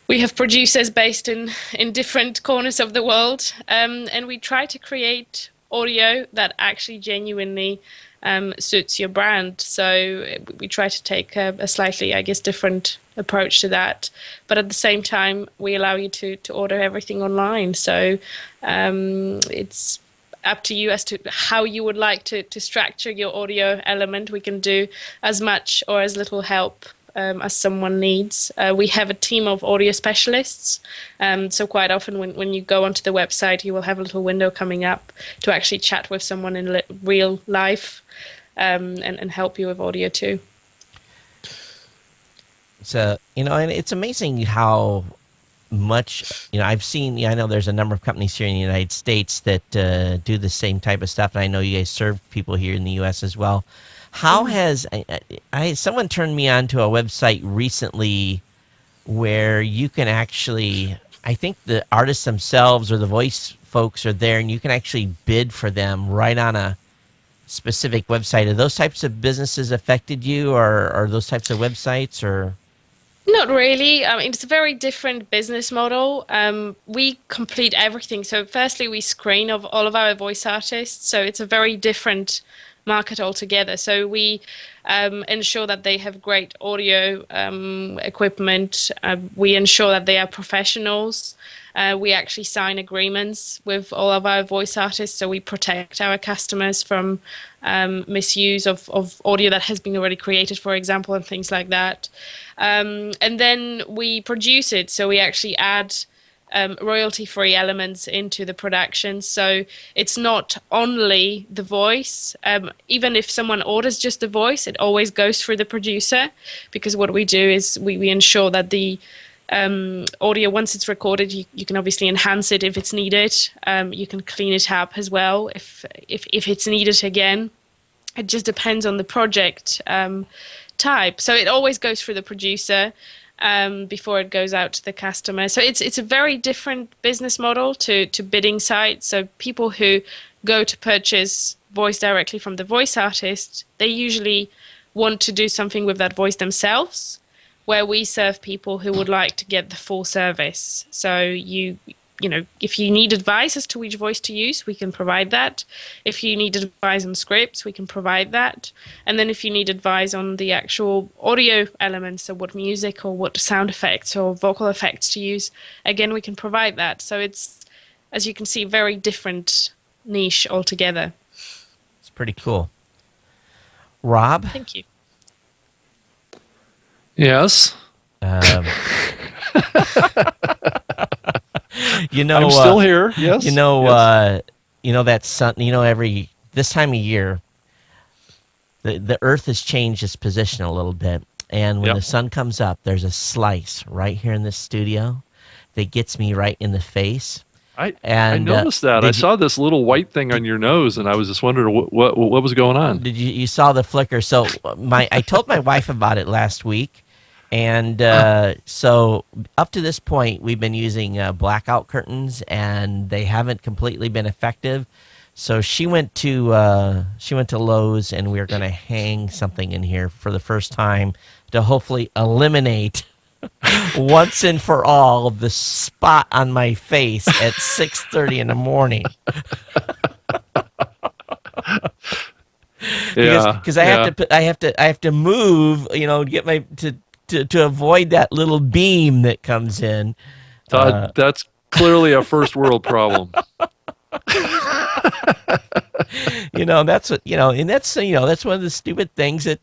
We have producers based in different corners of the world, and we try to create audio that actually genuinely suits your brand. So we try to take a slightly, I guess, different approach to that. But at the same time, we allow you to order everything online. So it's up to you as to how you would like to structure your audio element. We can do as much or as little help as someone needs. We have a team of audio specialists. So quite often when you go onto the website, you will have a little window coming up to actually chat with someone in real life and help you with audio too. So, and it's amazing how much, I've seen, I know there's a number of companies here in the United States that do the same type of stuff. And I know you guys serve people here in the U.S. as well. How has someone turned me on to a website recently where you can actually, I think the artists themselves or the voice folks are there, and you can actually bid for them right on a specific website. Are those types of businesses affected you, or are those types of websites, or? Not really. I mean, it's a very different business model. We complete everything. So firstly, we screen of all of our voice artists. So it's a very different market altogether. So we ensure that they have great audio equipment. We ensure that they are professionals. We actually sign agreements with all of our voice artists, so we protect our customers from misuse of audio that has been already created, for example, and things like that. And then we produce it, so we actually add royalty-free elements into the production. So it's not only the voice. Even if someone orders just the voice, it always goes through the producer, because what we do is we ensure that the audio, once it's recorded, you can obviously enhance it if it's needed. You can clean it up as well if it's needed again. It just depends on the project type. So it always goes through the producer before it goes out to the customer. So it's a very different business model to bidding sites. So people who go to purchase voice directly from the voice artist, they usually want to do something with that voice themselves, where we serve people who would like to get the full service. So if you need advice as to which voice to use, we can provide that. If you need advice on scripts, we can provide that. And then if you need advice on the actual audio elements, so what music or what sound effects or vocal effects to use, again, we can provide that. So it's, as you can see, very different niche altogether. It's pretty cool. Rob? Thank you. Yes. I'm still here. Yes. Yes. you know that sun. You know, every this time of year, the Earth has changed its position a little bit, and when Yep. the sun comes up, there's a slice right here in this studio that gets me right in the face. I And noticed that. I did you, saw this little white thing on your nose, and I was just wondering what was going on. did you saw the flicker? So I told my wife about it last week, and so up to this point, we've been using blackout curtains, and they haven't completely been effective. So she went to Lowe's, and we are going to hang something in here for the first time to hopefully eliminate once and for all the spot on my face at 6:30 in the morning. Yeah, Because I have to move, you know, get my to avoid that little beam that comes in. Todd, that's clearly a first world problem. You know, that's what, you know, and that's, you know, that's one of the stupid things that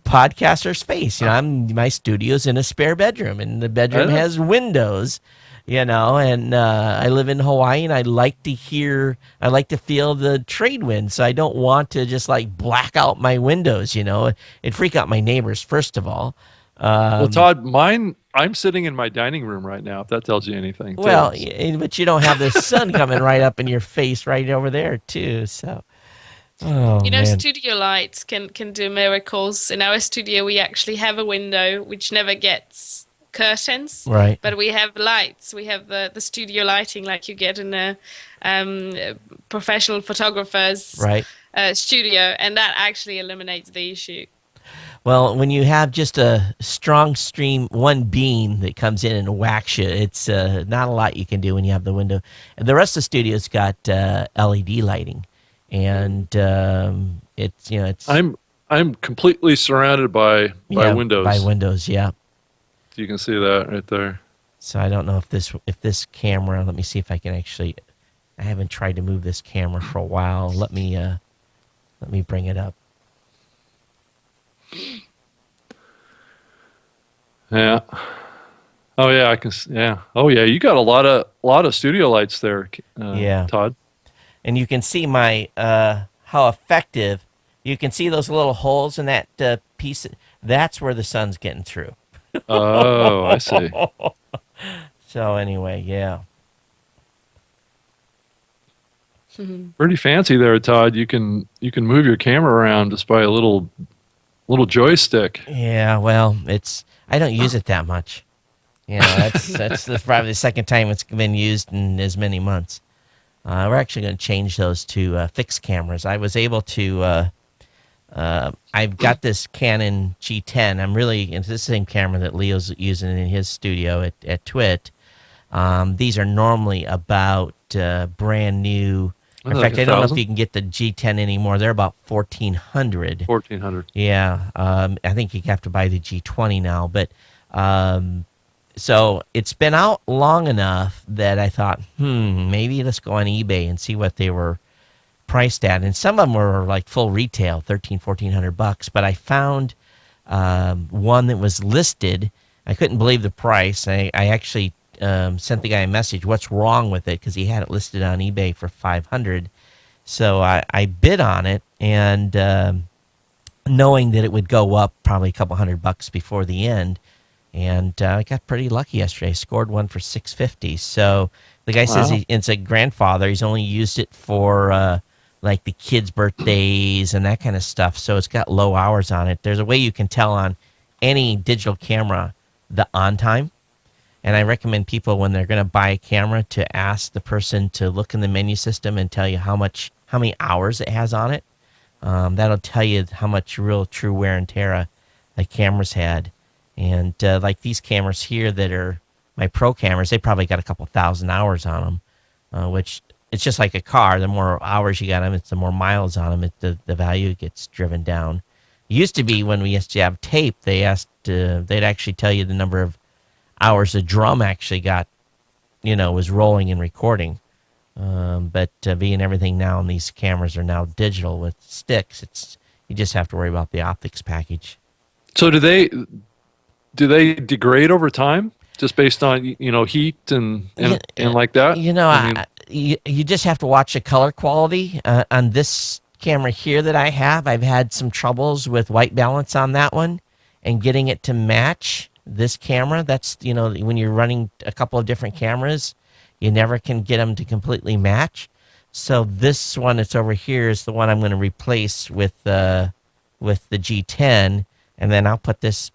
podcasters face. You know, my studio's in a spare bedroom, and the bedroom Yeah. has windows. You know, and I live in Hawaii, and I like to feel the trade wind, so I don't want to just like black out my windows. You know, and freak out my neighbors first of all. Well, Todd, I'm sitting in my dining room right now, if that tells you anything. too. Well, but you don't have the sun coming right up in your face right over there too. So, oh You know, man. studio lights can do miracles. In our studio, we actually have a window which never gets curtains, Right. but we have lights. We have the studio lighting like you get in a professional photographer's Right. studio, and that actually eliminates the issue. Well, when you have just a strong stream, one beam that comes in and whacks you, it's not a lot you can do when you have the window. And the rest of the studio's got LED lighting, and it's, you know, it's I'm completely surrounded by yeah, windows. by windows, yeah. You can see that right there. So I don't know if this camera. Let me see if I can actually. I haven't tried to move this camera for a while. Let me bring it up. Yeah. Oh yeah, I can. Yeah. Oh yeah, you got a lot of studio lights there. Yeah. Todd. And you can see my how effective. You can see those little holes in that piece. That's where the sun's getting through. Oh, I see. So anyway, yeah. Pretty fancy there, Todd. You can move your camera around just by a little joystick. Yeah, well, I don't use it that much. You know, that's probably the second time it's been used in as many months. We're actually going to change those to fixed cameras. I was able to. I've got this Canon G10. It's the same camera that Leo's using in his studio at TWiT. These are normally about brand new. In Like fact, I don't know if 1,000? you can get the G10 anymore. They're about 1,400. 1,400. Yeah, I think you have to buy the G20 now, but so it's been out long enough that I thought, maybe let's go on eBay and see what they were priced at, and some of them were like full retail, $1,400. But I found one that was listed. I couldn't believe the price. I actually sent the guy a message, what's wrong with it, because he had it listed on eBay for $500. So I bid on it, and knowing that it would go up probably a couple $100 before the end, and I got pretty lucky yesterday. I scored one for $650. So the guy says it's a grandfather. He's only used it for like the kids' birthdays and that kind of stuff. So it's got low hours on it. There's a way you can tell on any digital camera the on time. And I recommend people, when they're going to buy a camera, to ask the person to look in the menu system and tell you how many hours it has on it. That'll tell you how much real true wear and tear a camera's had. And like these cameras here that are my pro cameras, they probably got a couple thousand hours on them, which it's just like a car. The more hours you got on them, it's the more miles on them, the value gets driven down. It used to be when we used to have tape, they'd actually tell you the number of hours the drum actually got, was rolling and recording. But being everything now, and these cameras are now digital with sticks, you just have to worry about the optics package. So do they degrade over time, just based on heat and like that? I you just have to watch the color quality on this camera here that I have. I've had some troubles with white balance on that one and getting it to match this camera. That's, when you're running a couple of different cameras, you never can get them to completely match. So this one that's over here is the one I'm going to replace with the G10, and then I'll put this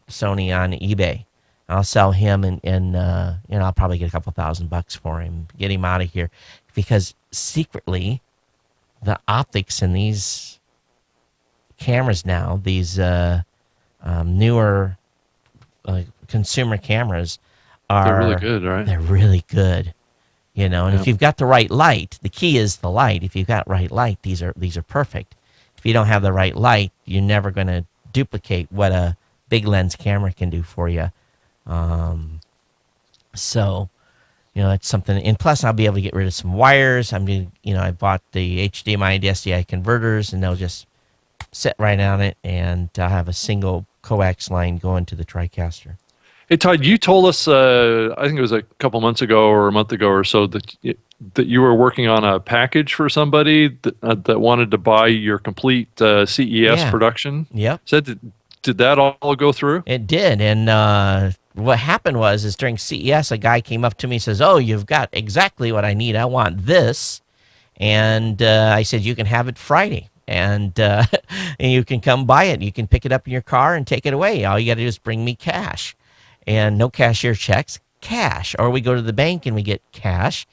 Sony on eBay. I'll sell him, and I'll probably get a couple $1,000 for him, get him out of here, because secretly, the optics in these cameras now, these newer consumer cameras, They're really good, right? They're really good, and if you've got the right light, the key is the light. If you've got right light, these are perfect. If you don't have the right light, you're never going to duplicate what a big lens camera can do for you. So, it's something, and plus I'll be able to get rid of some wires. I bought the HDMI to SDI converters, and they'll just sit right on it, and I'll have a single coax line going to the TriCaster. Hey, Todd, you told us, I think it was a couple months ago or a month ago or so, that you were working on a package for somebody that wanted to buy your complete CES production. Yep. Did that all go through? It did, and what happened is during CES, a guy came up to me and says, "Oh, you've got exactly what I need. I want this." And I said, "You can have it Friday, and and you can come buy it. You can pick it up in your car and take it away. All you got to do is bring me cash, and no cashier checks, cash. Or we go to the bank and we get cash."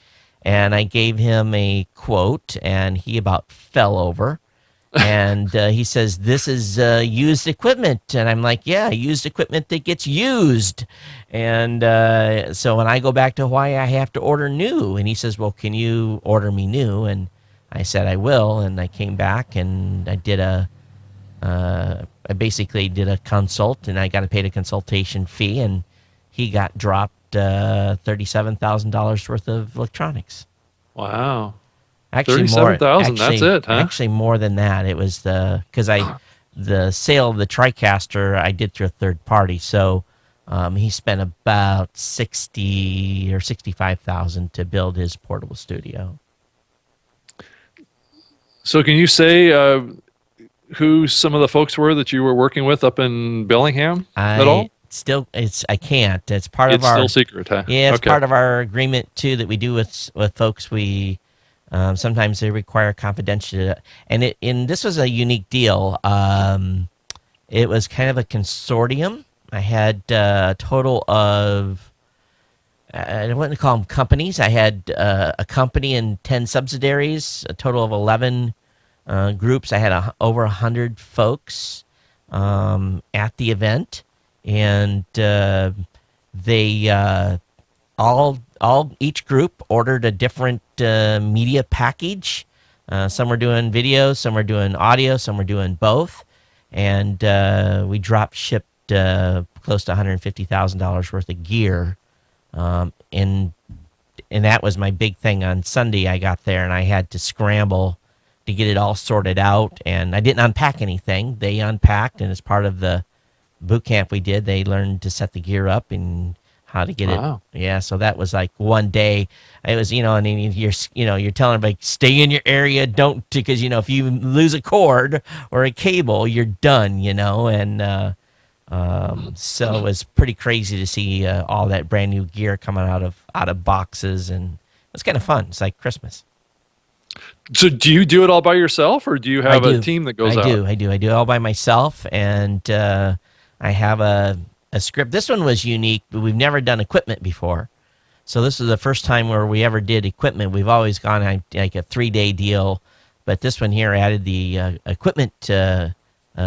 And I gave him a quote, and he about fell over. And he says, "This is used equipment." And I'm like, "Yeah, used equipment that gets used." And so when I go back to Hawaii, I have to order new. And he says, "Well, can you order me new?" And I said, "I will." And I came back and I did I basically did a consult, and I got paid a consultation fee, and he got dropped $37,000 worth of electronics. Wow. Actually, $37,000. That's it, huh? Actually, more than that. It was because the sale of the TriCaster I did through a third party. So he spent about $60,000 or $65,000 to build his portable studio. So, can you say who some of the folks were that you were working with up in Bellingham at all? I can't. It's part of our. It's still secret, huh? Yeah, it's Okay. part of our agreement too that we do with folks. We sometimes they require confidential, and this was a unique deal. It was kind of a consortium. I had a total of I wouldn't call them companies. I had a company and 10 subsidiaries, a total of 11 groups. I had over 100 folks at the event, and they each group ordered a different media package. Some were doing video, some were doing audio, some were doing both, and we drop shipped close to $150,000 worth of gear. And that was my big thing on Sunday. I got there and I had to scramble to get it all sorted out, and I didn't unpack anything. They unpacked, and as part of the boot camp we did, they learned to set the gear up and how to get it. Yeah, so that was like one day. It was, and then you're telling everybody, stay in your area, don't, because, if you lose a cord or a cable, you're done, and so it was pretty crazy to see all that brand new gear coming out of boxes, and it was kind of fun. It's like Christmas. So do you do it all by yourself, or do you have a team that goes out? I do it all by myself, and I have a script. This one was unique. We've never done equipment before, so this is the first time where we ever did equipment. We've always gone like a 3-day deal, but this one here added the equipment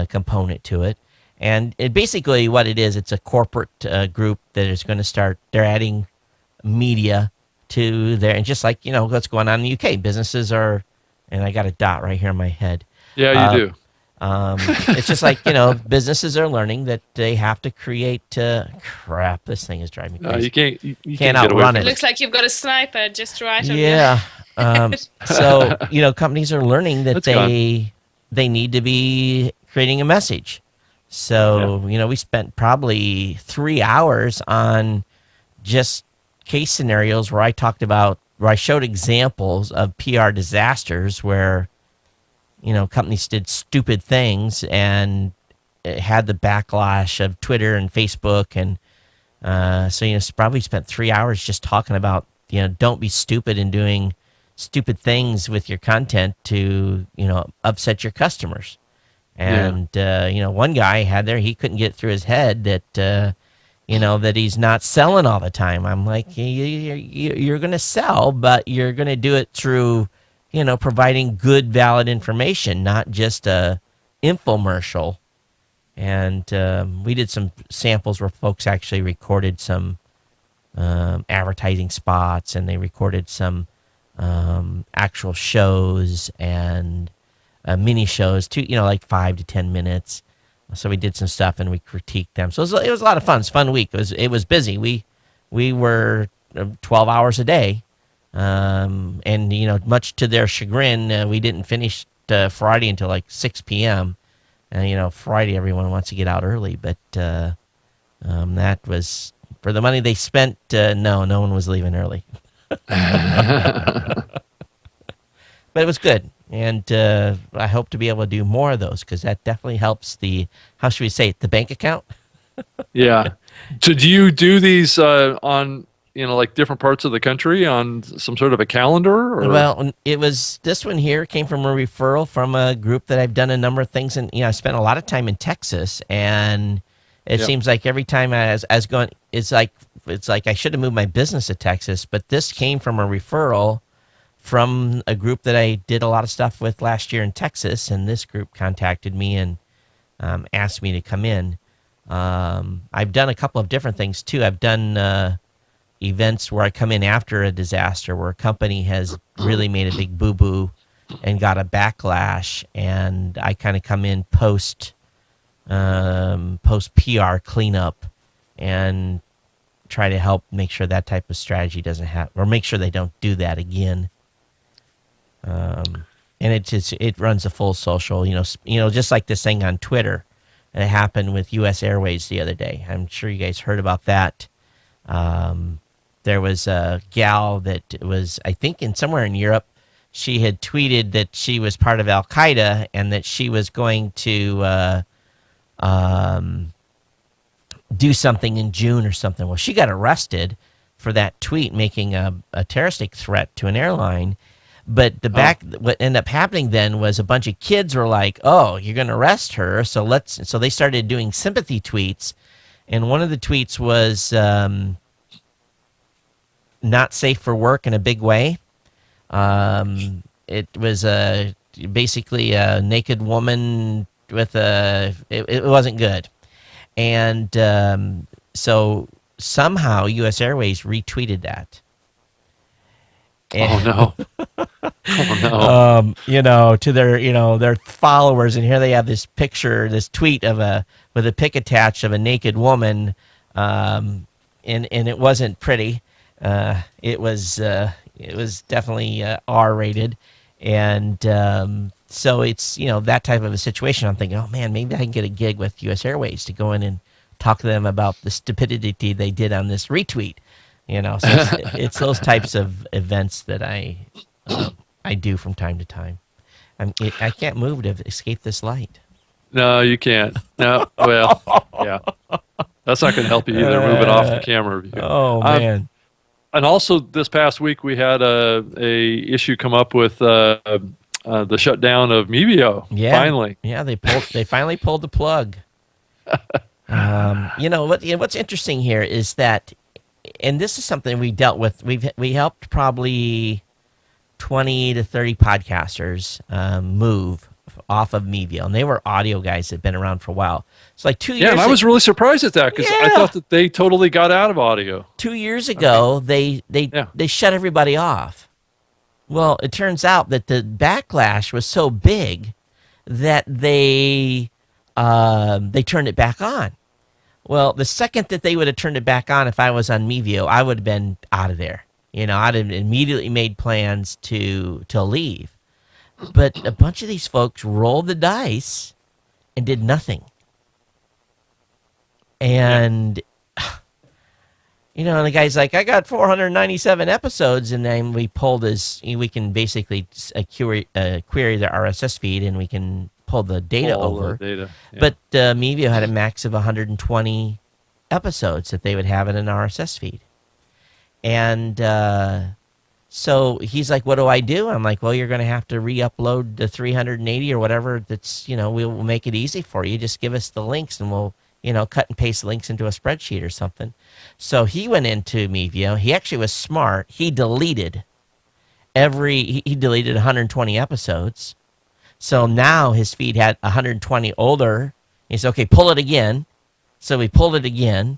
component to it. And basically what it is, it's a corporate group that is going to start, they're adding media to there. And just like, what's going on in the UK, businesses are, and I got a dot right here in my head. Yeah, you do. It's just like, businesses are learning that they have to create, crap, this thing is driving me crazy. You can't get away outrun from it. Looks like you've got a sniper just right on Yeah. So, companies are learning that they need to be creating a message. So, we spent probably 3 hours on just case scenarios where I talked about where I showed examples of PR disasters where, companies did stupid things and it had the backlash of Twitter and Facebook. And so, probably spent 3 hours just talking about, don't be stupid and doing stupid things with your content to, upset your customers. And, one guy he couldn't get through his head that, that he's not selling all the time. I'm like, you're going to sell, but you're going to do it through, providing good, valid information, not just a infomercial. And we did some samples where folks actually recorded some advertising spots, and they recorded some actual shows and mini shows, too, like 5 to 10 minutes. So we did some stuff and we critiqued them. So it was a lot of fun. It's a fun week. It was busy. We were 12 hours a day, and much to their chagrin, we didn't finish Friday until like 6 p.m. And Friday everyone wants to get out early, but that was for the money they spent. No one was leaving early, but it was good. And I hope to be able to do more of those, because that definitely helps the bank account. Yeah. So do you do these on, like different parts of the country on some sort of a calendar? Or? Well, this one here came from a referral from a group that I've done a number of things. And, I spent a lot of time in Texas, and it seems like every time I was going, it's like I should have moved my business to Texas, but this came from a referral from a group that I did a lot of stuff with last year in Texas, and this group contacted me and asked me to come in. I've done a couple of different things too. I've done events where I come in after a disaster, where a company has really made a big boo-boo and got a backlash, and I kind of come in post PR cleanup and try to help make sure that type of strategy doesn't happen, or make sure they don't do that again. And it runs a full social, just like this thing on Twitter, and it happened with U.S. Airways the other day. I'm sure you guys heard about that. There was a gal that was, I think, somewhere in Europe. She had tweeted that she was part of Al Qaeda and that she was going to do something in June or something. Well, she got arrested for that tweet, making a terroristic threat to an airline. But what ended up happening then was a bunch of kids were like, "Oh, you're going to arrest her, so they started doing sympathy tweets, and one of the tweets was not safe for work in a big way. It was basically a naked woman with it wasn't good, and so somehow U.S. Airways retweeted that. And, oh no! To their followers, and here they have this tweet with a pic attached of a naked woman, and it wasn't pretty. It was definitely R-rated, and so it's that type of a situation. I'm thinking, oh man, maybe I can get a gig with U.S. Airways to go in and talk to them about the stupidity they did on this retweet. So it's those types of events that I do from time to time. I can't move to escape this light. No, you can't. No, well, yeah, that's not going to help you either. Moving off the camera view. Oh man! And also, this past week we had a issue come up with the shutdown of Mevio. Yeah, finally. Yeah, they finally pulled the plug. What's interesting here is that. And this is something we dealt with. We helped probably 20 to 30 podcasters move off of Mevio, and they were audio guys that had been around for a while. It's like 2 years. Yeah, and I was really surprised at that, because I thought that they totally got out of audio. 2 years ago, they shut everybody off. Well, it turns out that the backlash was so big that they turned it back on. Well, the second that they would have turned it back on, if I was on Mevio, I would have been out of there. I'd have immediately made plans to leave. But a bunch of these folks rolled the dice and did nothing. And, And the guy's like, I got 497 episodes, and then we can basically query the RSS feed, and we can pull the data All over. the data. Yeah. But Mevio had a max of 120 episodes that they would have in an RSS feed. And so he's like, what do I do? I'm like, well, you're going to have to re-upload the 380 or whatever. That's, we'll make it easy for you. Just give us the links, and we'll, cut and paste links into a spreadsheet or something. So he went into Mevio. He actually was smart. He deleted he deleted 120 episodes. So now his feed had 120 older. He said, okay, pull it again. So we pulled it again.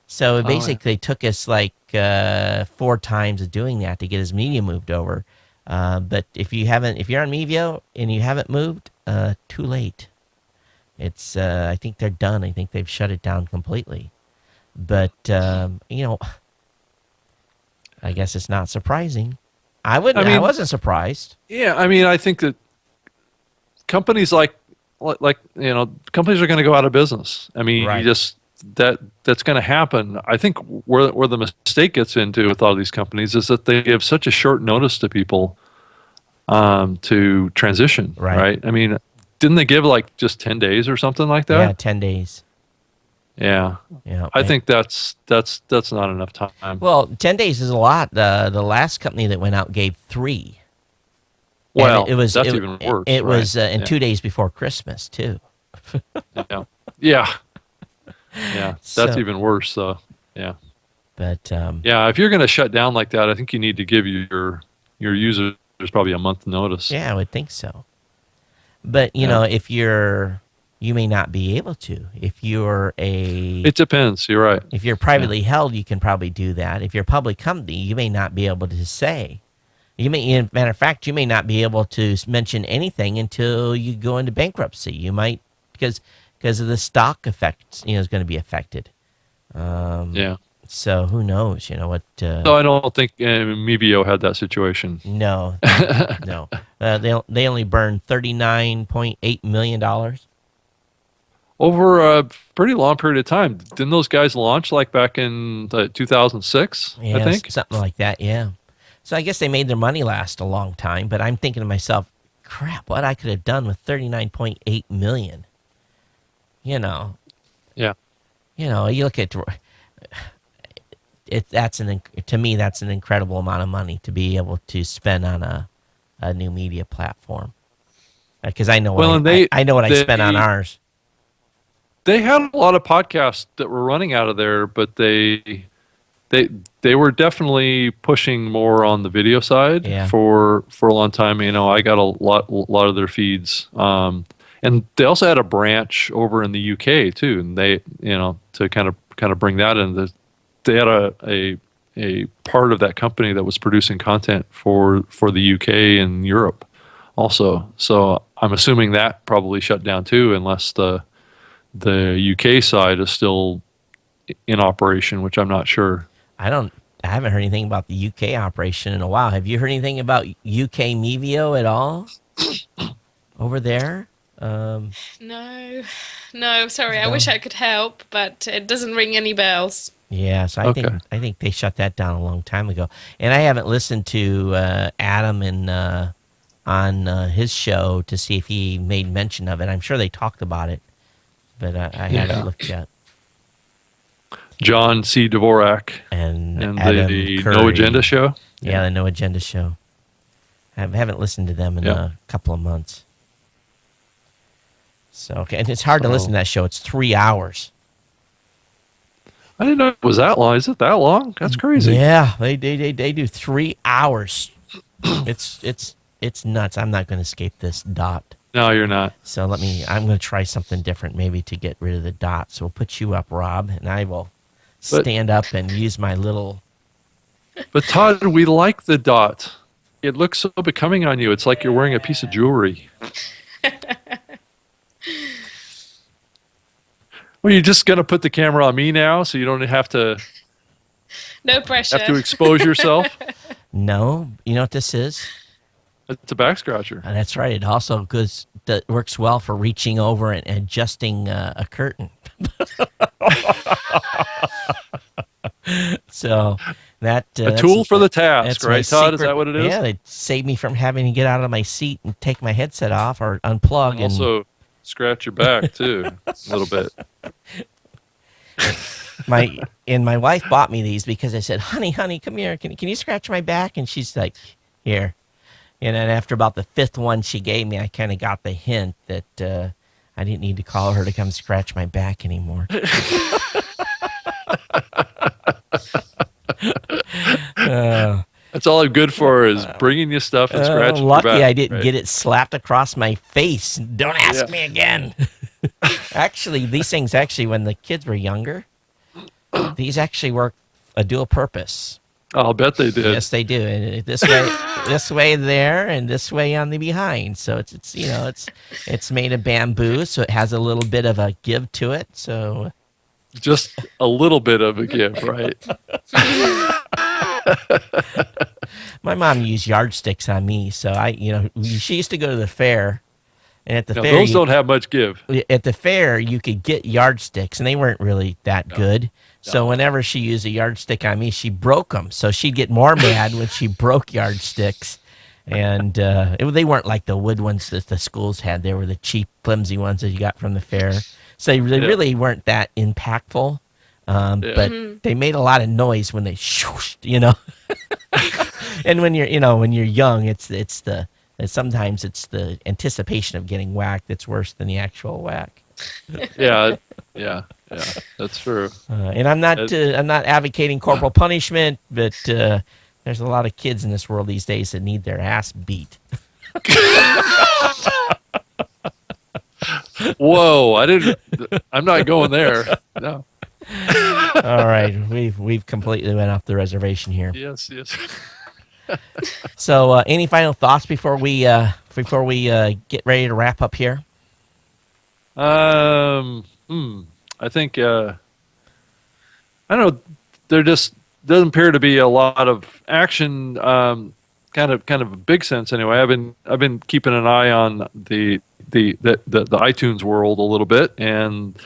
So it basically took us like 4 times of doing that to get his media moved over. But if you're on Mevio and you haven't moved, too late. It's I think they're done. I think they've shut it down completely. But I guess it's not surprising. I wasn't surprised. Yeah, I think that companies companies are going to go out of business. Right. That's going to happen. I think where the mistake gets into with all these companies is that they give such a short notice to people to transition. Right. Didn't they give like just 10 days or something like that? Yeah, 10 days. Yeah. Yeah. I think that's not enough time. Well, 10 days is a lot. The last company that went out gave 3. Well, And that's even worse. It was right? in 2 days before Christmas too. Yeah. Yeah. Yeah. That's So- even worse. So, yeah. But Yeah. If you're going to shut down like that, I think you need to give your users probably a month notice. yeah, I would think so. But if you may not be able to. If you're It depends. You're right. if you're privately held, you can probably do that. If you're a public company, you may not be able to say. Matter of fact, you may not be able to mention anything until you go into bankruptcy. You might because of the stock effect, is going to be affected. Yeah. So who knows? What? No, I don't think Mevio had that situation. No, no. They only burned $39.8 million. Over a pretty long period of time. Didn't those guys launch like back in 2006, Yeah, I think? something like that. Yeah. So I guess they made their money last a long time. But I'm thinking to myself, crap, what I could have done with $39.8 million. Yeah. You look at to me that's an incredible amount of money to be able to spend on a new media platform. Because I know I know what I spent on ours. They had a lot of podcasts that were running out of there, but they were definitely pushing more on the video side for a long time. I got a lot of their feeds, and they also had a branch over in the UK too, and they to kind of bring that in. They had a part of that company that was producing content for the UK and Europe also. So I'm assuming that probably shut down too, unless the UK side is still in operation, which I'm not sure. I haven't heard anything about the UK operation in a while. Have you heard anything about UK Mevio at all over there? No, sorry. I wish I could help, but it doesn't ring any bells. Yeah, so I think they shut that down a long time ago. And I haven't listened to Adam and on his show to see if he made mention of it. I'm sure they talked about it, but I haven't looked yet. John C. Dvorak And the Adam Curry. No Agenda show. Yeah, the No Agenda show. I haven't listened to them in a couple of months. So okay, and it's hard to listen to that show. It's 3 hours. I didn't know it was that long. Is it that long? That's crazy. Yeah, they do 3 hours. It's nuts. I'm not going to escape this dot. No, you're not. So I'm going to try something different maybe to get rid of the dot. So we'll put you up, Rob, and I will stand up and use my little... But Todd, we like the dot. It looks so becoming on you. It's like you're wearing a piece of jewelry. Well, you're just going to put the camera on me now so you don't have to No pressure. expose yourself? No, you know what this is? It's a back scratcher. That's right. It also works well for reaching over and adjusting a curtain. So that A tool for the task, that's my right, Todd? Is secret- that what it is? Yeah, they saved me from having to get out of my seat and take my headset off or unplug. And Also, scratch your back too a little bit. my wife bought me these because I said, honey, come here. Can you scratch my back? And she's like, here. And then after about the fifth one she gave me, I kind of got the hint that I didn't need to call her to come scratch my back anymore. That's all I'm good for is bringing you stuff and scratching Lucky your back. I didn't right? get it slapped across my face. Don't ask me again. Actually, these things when the kids were younger, these actually work a dual purpose. I'll bet they did. Yes, they do. And this way there, and this way on the behind. So it's made of bamboo, so it has a little bit of a give to it. So Just a little bit of a give, right? my mom used yardsticks on me. So she used to go to the fair, and at the Now, fair, those don't have much give. at the fair, you could get yardsticks, and they weren't really that good. So whenever she used a yardstick on me, she broke them. So she'd get more mad when she broke yardsticks. And they weren't like the wood ones that the schools had. They were the cheap, flimsy ones that you got from the fair. So they really weren't that impactful. But they made a lot of noise when they shooshed, And when you're young, sometimes it's the anticipation of getting whacked that's worse than the actual whack. Yeah, that's true. And I'm not advocating corporal punishment, but there's a lot of kids in this world these days that need their ass beat. Whoa, I'm not going there. No. All right, we've completely went off the reservation here. Yes. So, any final thoughts before we get ready to wrap up here? I think I don't know. There just doesn't appear to be a lot of action. Kind of a big sense anyway. I've been keeping an eye on the iTunes world a little bit, and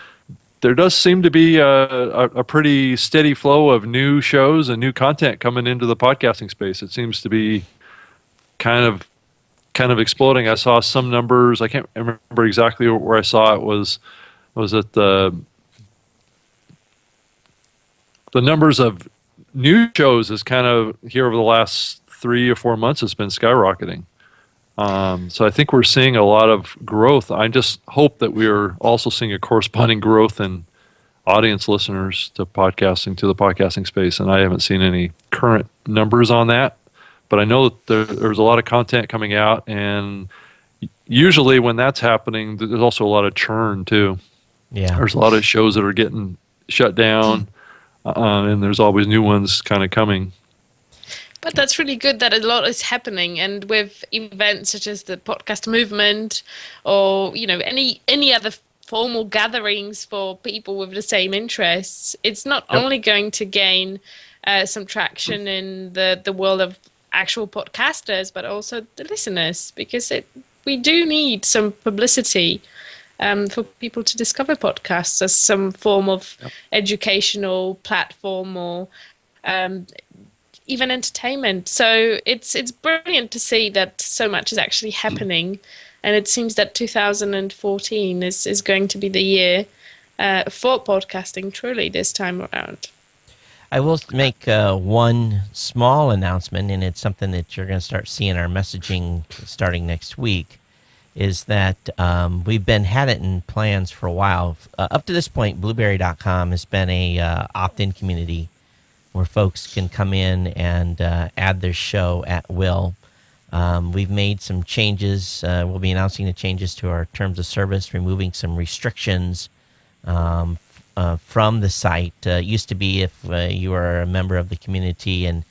there does seem to be a pretty steady flow of new shows and new content coming into the podcasting space. It seems to be kind of exploding. I saw some numbers. I can't remember exactly where I saw it. Was it the numbers of new shows is kind of here over the last 3 or 4 months has been skyrocketing. So I think we're seeing a lot of growth. I just hope that we are also seeing a corresponding growth in audience listeners to the podcasting space. And I haven't seen any current numbers on that, but I know that there's a lot of content coming out, and usually when that's happening, there's also a lot of churn too. Yeah, There's a lot of shows that are getting shut down, and there's always new ones kind of coming. But that's really good that a lot is happening, and with events such as the podcast movement, or any other formal gatherings for people with the same interests, it's not only going to gain some traction in the world of actual podcasters, but also the listeners, because we do need some publicity for people to discover podcasts as some form of educational platform or even entertainment. So it's brilliant to see that so much is actually happening, and it seems that 2014 is going to be the year for podcasting truly this time around. I will make one small announcement, and it's something that you're going to start seeing our messaging starting next week, is that we've had it in plans for a while. Up to this point, Blueberry.com has been a opt-in community where folks can come in and add their show at will. We've made some changes. We'll be announcing the changes to our terms of service, removing some restrictions from the site. It used to be if you were a member of the community and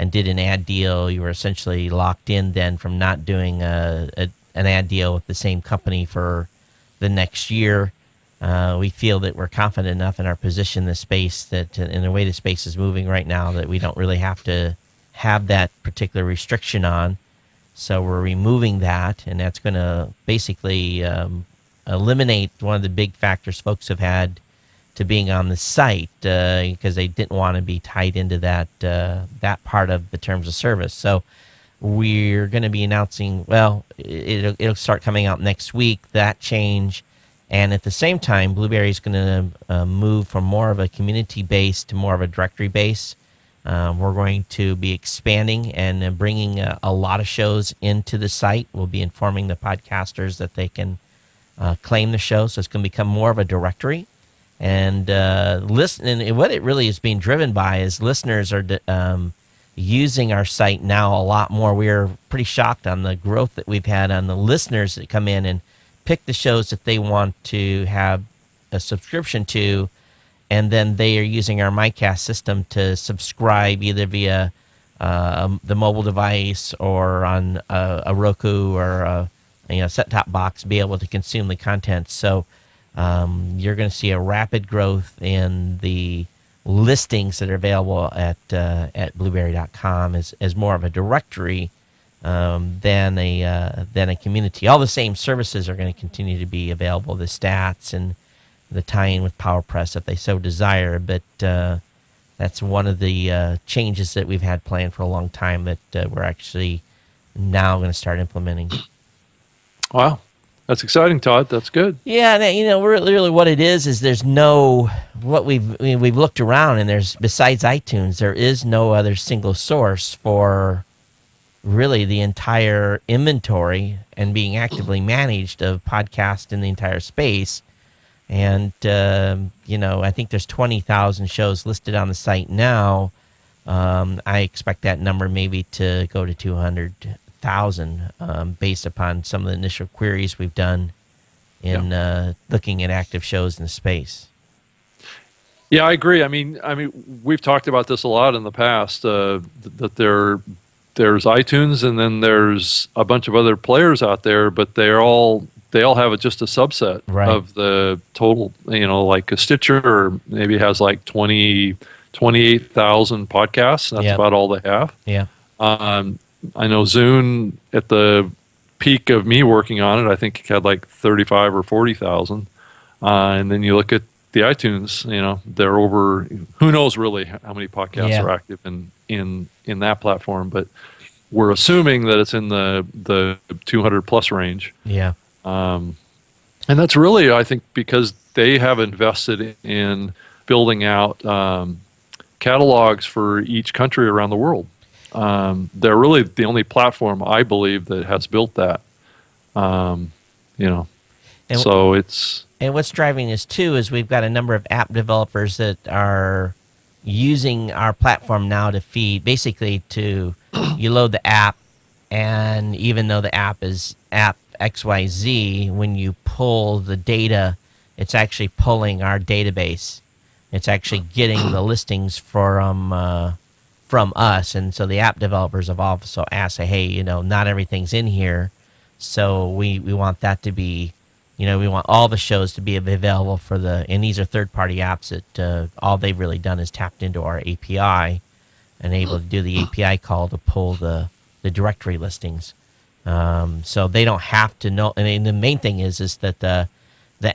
did an ad deal, you were essentially locked in then from not doing an ad deal with the same company for the next year. We feel that we're confident enough in our position in the space that in the way the space is moving right now that we don't really have to have that particular restriction on. So we're removing that, and that's going to basically eliminate one of the big factors folks have had to being on the site because they didn't want to be tied into that part of the terms of service. So we're going to be announcing, well, it'll start coming out next week, that change. And at the same time, Blueberry is going to move from more of a community base to more of a directory base. We're going to be expanding and bringing a lot of shows into the site. We'll be informing the podcasters that they can claim the show, so it's going to become more of a directory. And and what it really is being driven by is listeners are using our site now a lot more. We're pretty shocked on the growth that we've had on the listeners that come in and pick the shows that they want to have a subscription to, and then they are using our MyCast system to subscribe either via the mobile device or on a Roku or a set-top box, be able to consume the content. So you're going to see a rapid growth in the listings that are available at blueberry.com as more of a directory than a community. All the same services are going to continue to be available, the stats and the tie-in with PowerPress if they so desire, but that's one of the changes that we've had planned for a long time that we're actually now going to start implementing. Wow. That's exciting, Todd. That's good. Yeah, and, really what it is there's what we've looked around, and there's, besides iTunes, there is no other single source for really the entire inventory and being actively managed of podcasts in the entire space. And, I think there's 20,000 shows listed on the site now. I expect that number maybe to go to 200,000 based upon some of the initial queries we've done in looking at active shows in the space. Yeah, I agree. I mean, we've talked about this a lot in the past, that there's iTunes and then there's a bunch of other players out there, but they all have just a subset of the total, like a Stitcher or maybe has like 28,000 podcasts. That's about all they have. Yeah. I know Zune at the peak of me working on it, I think it had like 35 or 40,000. And then you look at the iTunes, they're over, who knows really how many podcasts are active in that platform, but we're assuming that it's in the 200 plus range. Yeah. And that's really, I think, because they have invested in building out catalogs for each country around the world. They're really the only platform, I believe, that has built that. So it's... And what's driving this, too, is we've got a number of app developers that are using our platform now to feed, basically you load the app, and even though the app is app XYZ, when you pull the data, it's actually pulling our database. It's actually getting the listings from us, and so the app developers have also asked, hey, not everything's in here, so we want that to be, we want all the shows to be available and these are third-party apps that all they've really done is tapped into our API and able to do the API call to pull the directory listings. So they don't have to know, and the main thing is that the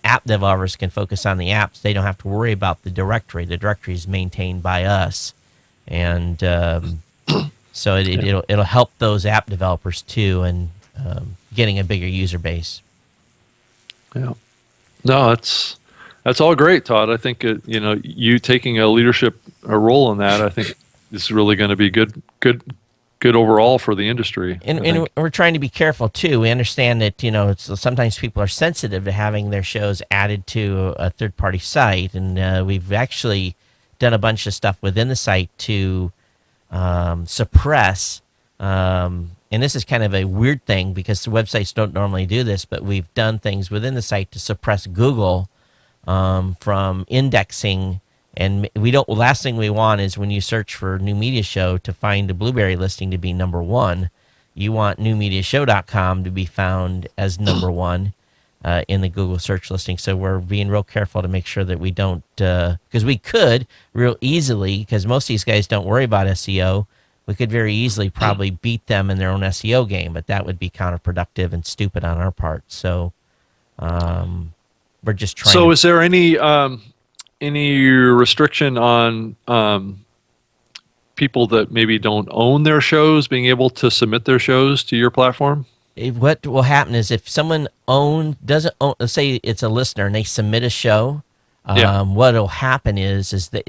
app developers can focus on the apps. They don't have to worry about the directory. The directory is maintained by us. And so it'll help those app developers too, and getting a bigger user base. Yeah, no, that's all great, Todd. I think you taking a leadership role in that, I think is really going to be good overall for the industry. And we're trying to be careful too. We understand that sometimes people are sensitive to having their shows added to a third-party site, and we've actually done a bunch of stuff within the site to suppress, and this is kind of a weird thing because the websites don't normally do this, but we've done things within the site to suppress Google from indexing. And last thing we want is when you search for New Media Show to find the Blueberry listing to be number one. You want newmediashow.com to be found as number one in the Google search listing. So we're being real careful to make sure that we don't, because we could real easily, because most of these guys don't worry about SEO, we could very easily probably beat them in their own SEO game, but that would be counterproductive and stupid on our part. So we're just trying. So is there any any restriction on people that maybe don't own their shows being able to submit their shows to your platform? What will happen is if someone doesn't own, let's say it's a listener and they submit a show, Yeah. what will happen is that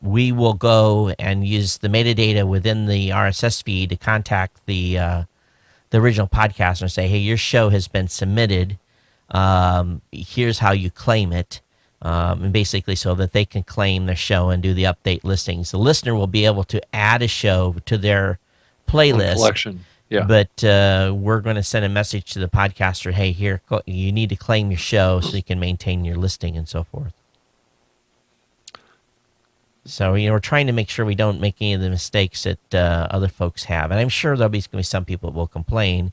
we will go and use the metadata within the RSS feed to contact the original podcaster and say, hey, your show has been submitted. Here's how you claim it. And basically so that they can claim their show and do the update listings. The listener will be able to add a show to their playlist. Collection. Yeah. But we're going to send a message to the podcaster, hey, here, you need to claim your show so you can maintain your listing and so forth. So, we're trying to make sure we don't make any of the mistakes that other folks have. And I'm sure there'll be going to be some people that will complain.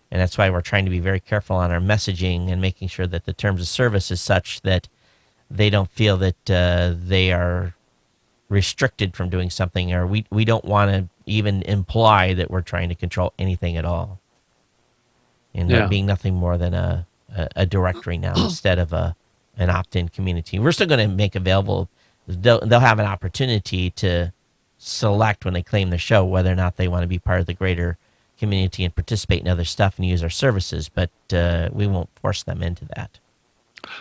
And that's why we're trying to be very careful on our messaging and making sure that the terms of service is such that they don't feel that they are restricted from doing something, or we don't want to even imply that we're trying to control anything at all. And Yeah. that being nothing more than a directory now instead of an opt-in community. We're still going to make available, they'll have an opportunity to select when they claim the show whether or not they want to be part of the greater community and participate in other stuff and use our services, but we won't force them into that.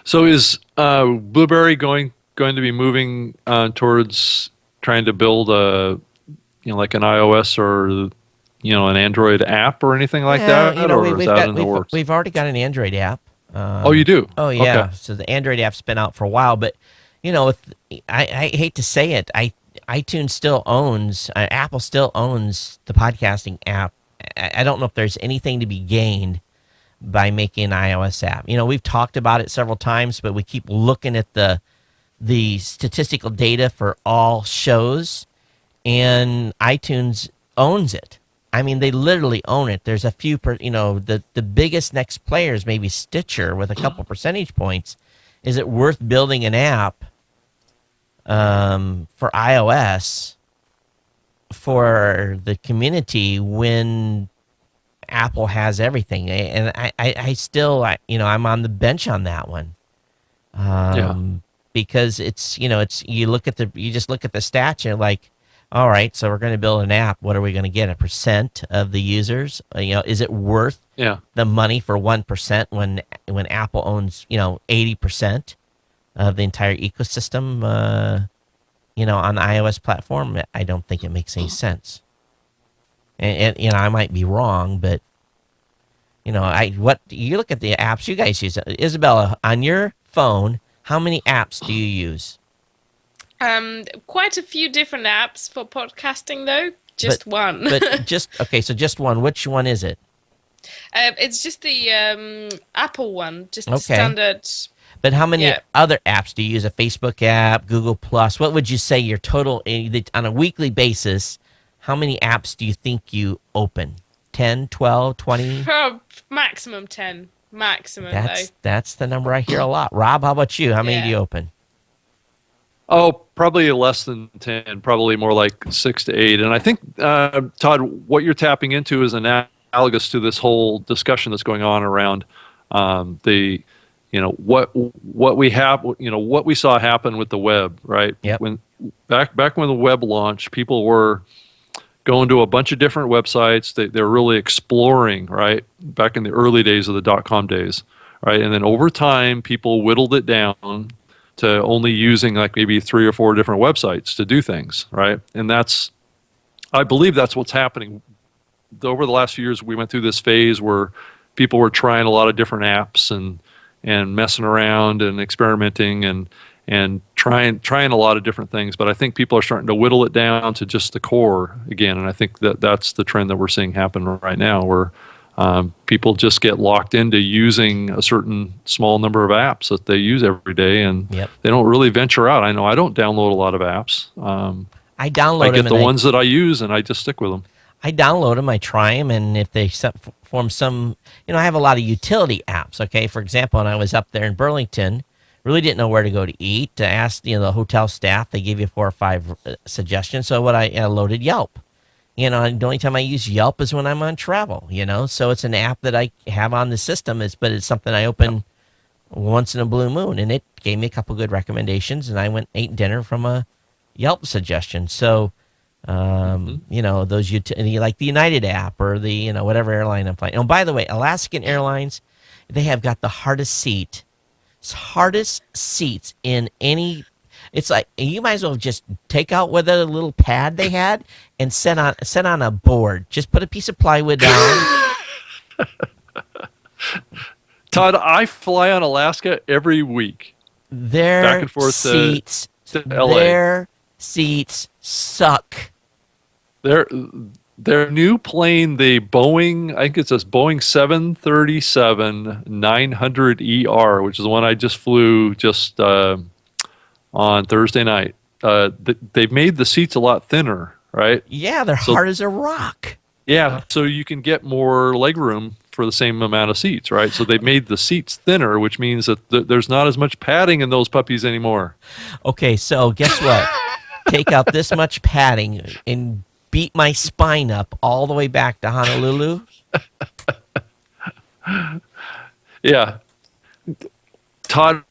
So is Blueberry going to be moving towards trying to build like an iOS or an Android app or anything like that, or is that in the works? We've already got an Android app. Oh, you do? Oh yeah. Okay. So the Android app's been out for a while, but I hate to say it, iTunes still owns, Apple still owns the podcasting app. I don't know if there's anything to be gained by making an iOS app. We've talked about it several times, but we keep looking at the statistical data for all shows, and iTunes owns it. I mean, they literally own it. There's a few, the biggest next players, maybe Stitcher with a couple percentage points. Is it worth building an app for iOS for the community when Apple has everything? And I still, I'm on the bench on that one. Because it's, you just look at the stats and you're like, all right, so we're going to build an app. What are we going to get? A percent of the users? Is it worth the money for 1% when Apple owns, 80% of the entire ecosystem, on the iOS platform? I don't think it makes any sense. And I might be wrong, but what you look at the apps you guys use. Isabella, on your phone, how many apps do you use? Quite a few different apps for podcasting, though. Just one. But so just one. Which one is it? It's just the Apple one, just the Okay. standard. But how many other apps do you use? A Facebook app, Google Plus? What would you say your total on a weekly basis? How many apps do you think you open? 10, 12, 20? Maximum 10. Maximum, That's the number I hear a lot. Rob, how about you? How many do you open? Oh, probably less than 10, probably more like 6 to 8. And I think, Todd, what you're tapping into is analogous to this whole discussion that's going on around what we have, what we saw happen with the web, right? Yep. When back when the web launched, people were going to a bunch of different websites. They're really exploring, right? Back in the early days of the .com days, right? And then over time, people whittled it down to only using like maybe 3 or 4 different websites to do things, right? And I believe that's what's happening. Over the last few years, we went through this phase where people were trying a lot of different apps and messing around and experimenting and trying a lot of different things. But I think people are starting to whittle it down to just the core again. And I think that's the trend that we're seeing happen right now, where people just get locked into using a certain small number of apps that they use every day, and they don't really venture out. I know I don't download a lot of apps. I download them. I get the ones that I use, and I just stick with them. I download them, I try them, and if they form some, I have a lot of utility apps, okay? For example, when I was up there in Burlington, really didn't know where to go to eat. I asked, the hotel staff, they gave you 4 or 5 suggestions, so I loaded Yelp. The only time I use Yelp is when I'm on travel, so it's an app that I have on the system, but it's something I open once in a blue moon, and it gave me a couple good recommendations, and I went and ate dinner from a Yelp suggestion. So, those like the United app or the whatever airline I'm flying. Oh, by the way, Alaskan Airlines, they have got the hardest seats in any. It's like you might as well just take out with a little pad they had and set on a board. Just put a piece of plywood down. Todd, I fly on Alaska every week. Their Back and forth seats, to LA. Their seats suck. Their new plane, the Boeing, I think it's this Boeing 737-900ER, which is the one I just flew on Thursday night. They've made the seats a lot thinner, right? Yeah, they're hard as a rock. Yeah, so you can get more leg room for the same amount of seats, right? So they've made the seats thinner, which means that there's not as much padding in those puppies anymore. Okay, so guess what? Take out this much padding and beat my spine up all the way back to Honolulu. Yeah. Todd,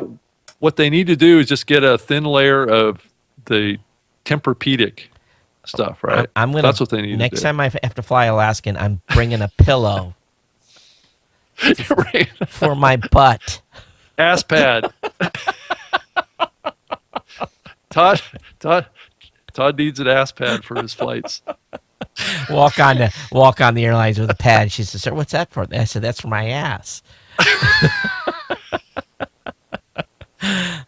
what they need to do is just get a thin layer of the Tempur-Pedic stuff, right? That's what they need next to do. time I have to fly Alaskan, I'm bringing a pillow Right. for my butt. Ass pad. Todd needs an ass pad for his flights. Walk on the airlines with a pad. She says, "Sir, what's that for?" I said, "That's for my ass."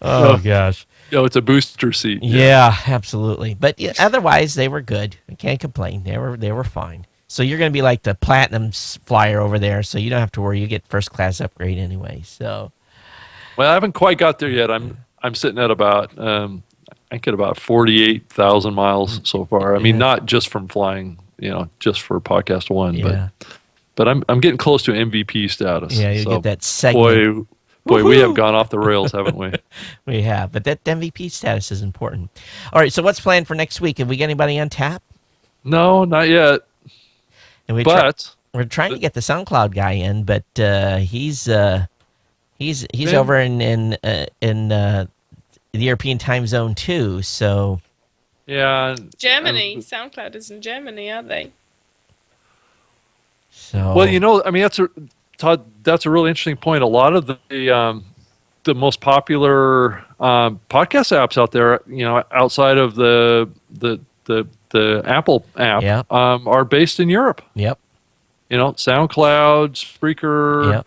Oh gosh. No, it's a booster seat. Yeah, absolutely. But otherwise, they were good. I can't complain. They were fine. So you're going to be like the platinum flyer over there, so you don't have to worry. You get first class upgrade anyway. So, Well, I haven't quite got there yet. I'm sitting at about I think at about 48,000 miles so far. I mean, not just from flying, just for Podcast One, yeah, but I'm getting close to MVP status. yeah, you So, get that segment. Boy, we have gone off the rails, haven't we? We have, but that MVP status is important. All right, so what's planned for next week? Have we got anybody on tap? No, not yet. And But we're trying to get the SoundCloud guy in, but he's over in the European time zone too. So yeah, Germany. SoundCloud is in Germany, aren't they? so well, I mean, Todd, that's a really interesting point. A lot of the most popular podcast apps out there, outside of the Apple app, Yeah. are based in Europe. Yep. SoundCloud, Spreaker, Yep.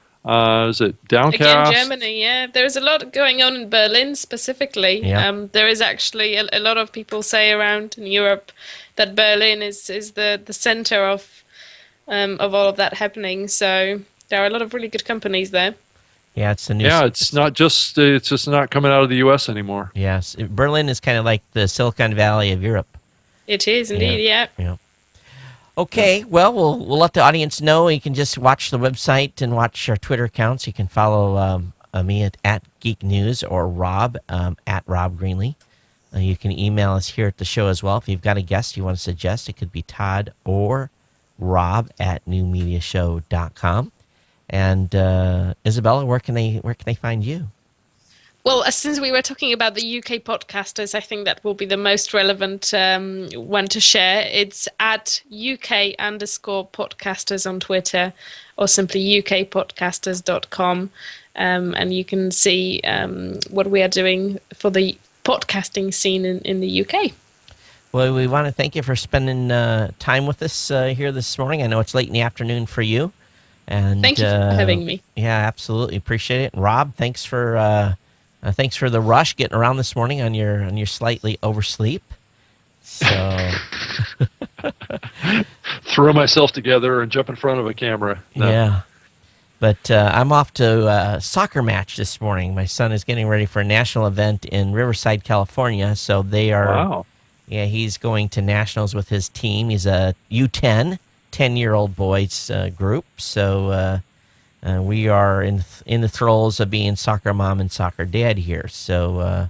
Is it Downcast? Again, Germany, yeah. There is a lot going on in Berlin specifically. Yeah. There is actually a lot of people say around in Europe that Berlin is the center of all of that happening. So there are a lot of really good companies there. Yeah, it's the new. Yeah, it's just not coming out of the U.S. anymore. Yes, Berlin is kind of like the Silicon Valley of Europe. It is indeed, yeah. Okay, well, we'll let the audience know. You can just watch the website and watch our Twitter accounts. You can follow me at Geek News or Rob at Rob Greenlee. You can email us here at the show as well. If you've got a guest you want to suggest, it could be Todd or Rob at newmediashow.com. And Isabella, where can they find you? Well, since we were talking about the UK podcasters, I think that will be the most relevant one to share. It's at UK_podcasters on Twitter or simply ukpodcasters.com. And you can see what we are doing for the podcasting scene in the UK. Well, we want to thank you for spending time with us here this morning. I know it's late in the afternoon for you. And Thank you for having me. Yeah, absolutely. Appreciate it. Rob, thanks for the rush getting around this morning on your slightly oversleep. So Throw myself together and jump in front of a camera. No. yeah, but I'm off to a soccer match this morning. My son is getting ready for a national event in Riverside, California. So they are. Wow. Yeah, he's going to nationals with his team. He's a U10, 10-year-old boys group. So. We are in the throes of being soccer mom and soccer dad here. So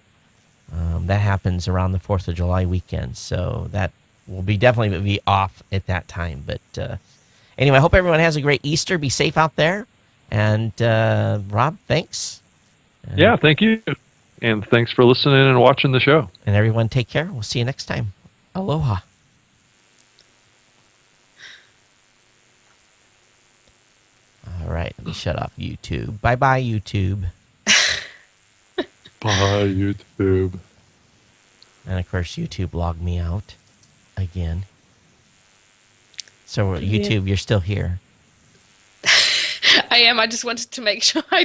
that happens around the 4th of July weekend. So that will definitely be off at that time. But anyway, I hope everyone has a great Easter. Be safe out there. And Rob, thanks. Yeah, thank you. And thanks for listening and watching the show. And everyone, take care. We'll see you next time. Aloha. All right, let me shut off YouTube. Bye-bye, YouTube. Bye, YouTube. And of course, YouTube logged me out again. So YouTube, you're still here. I am. I just wanted to make sure I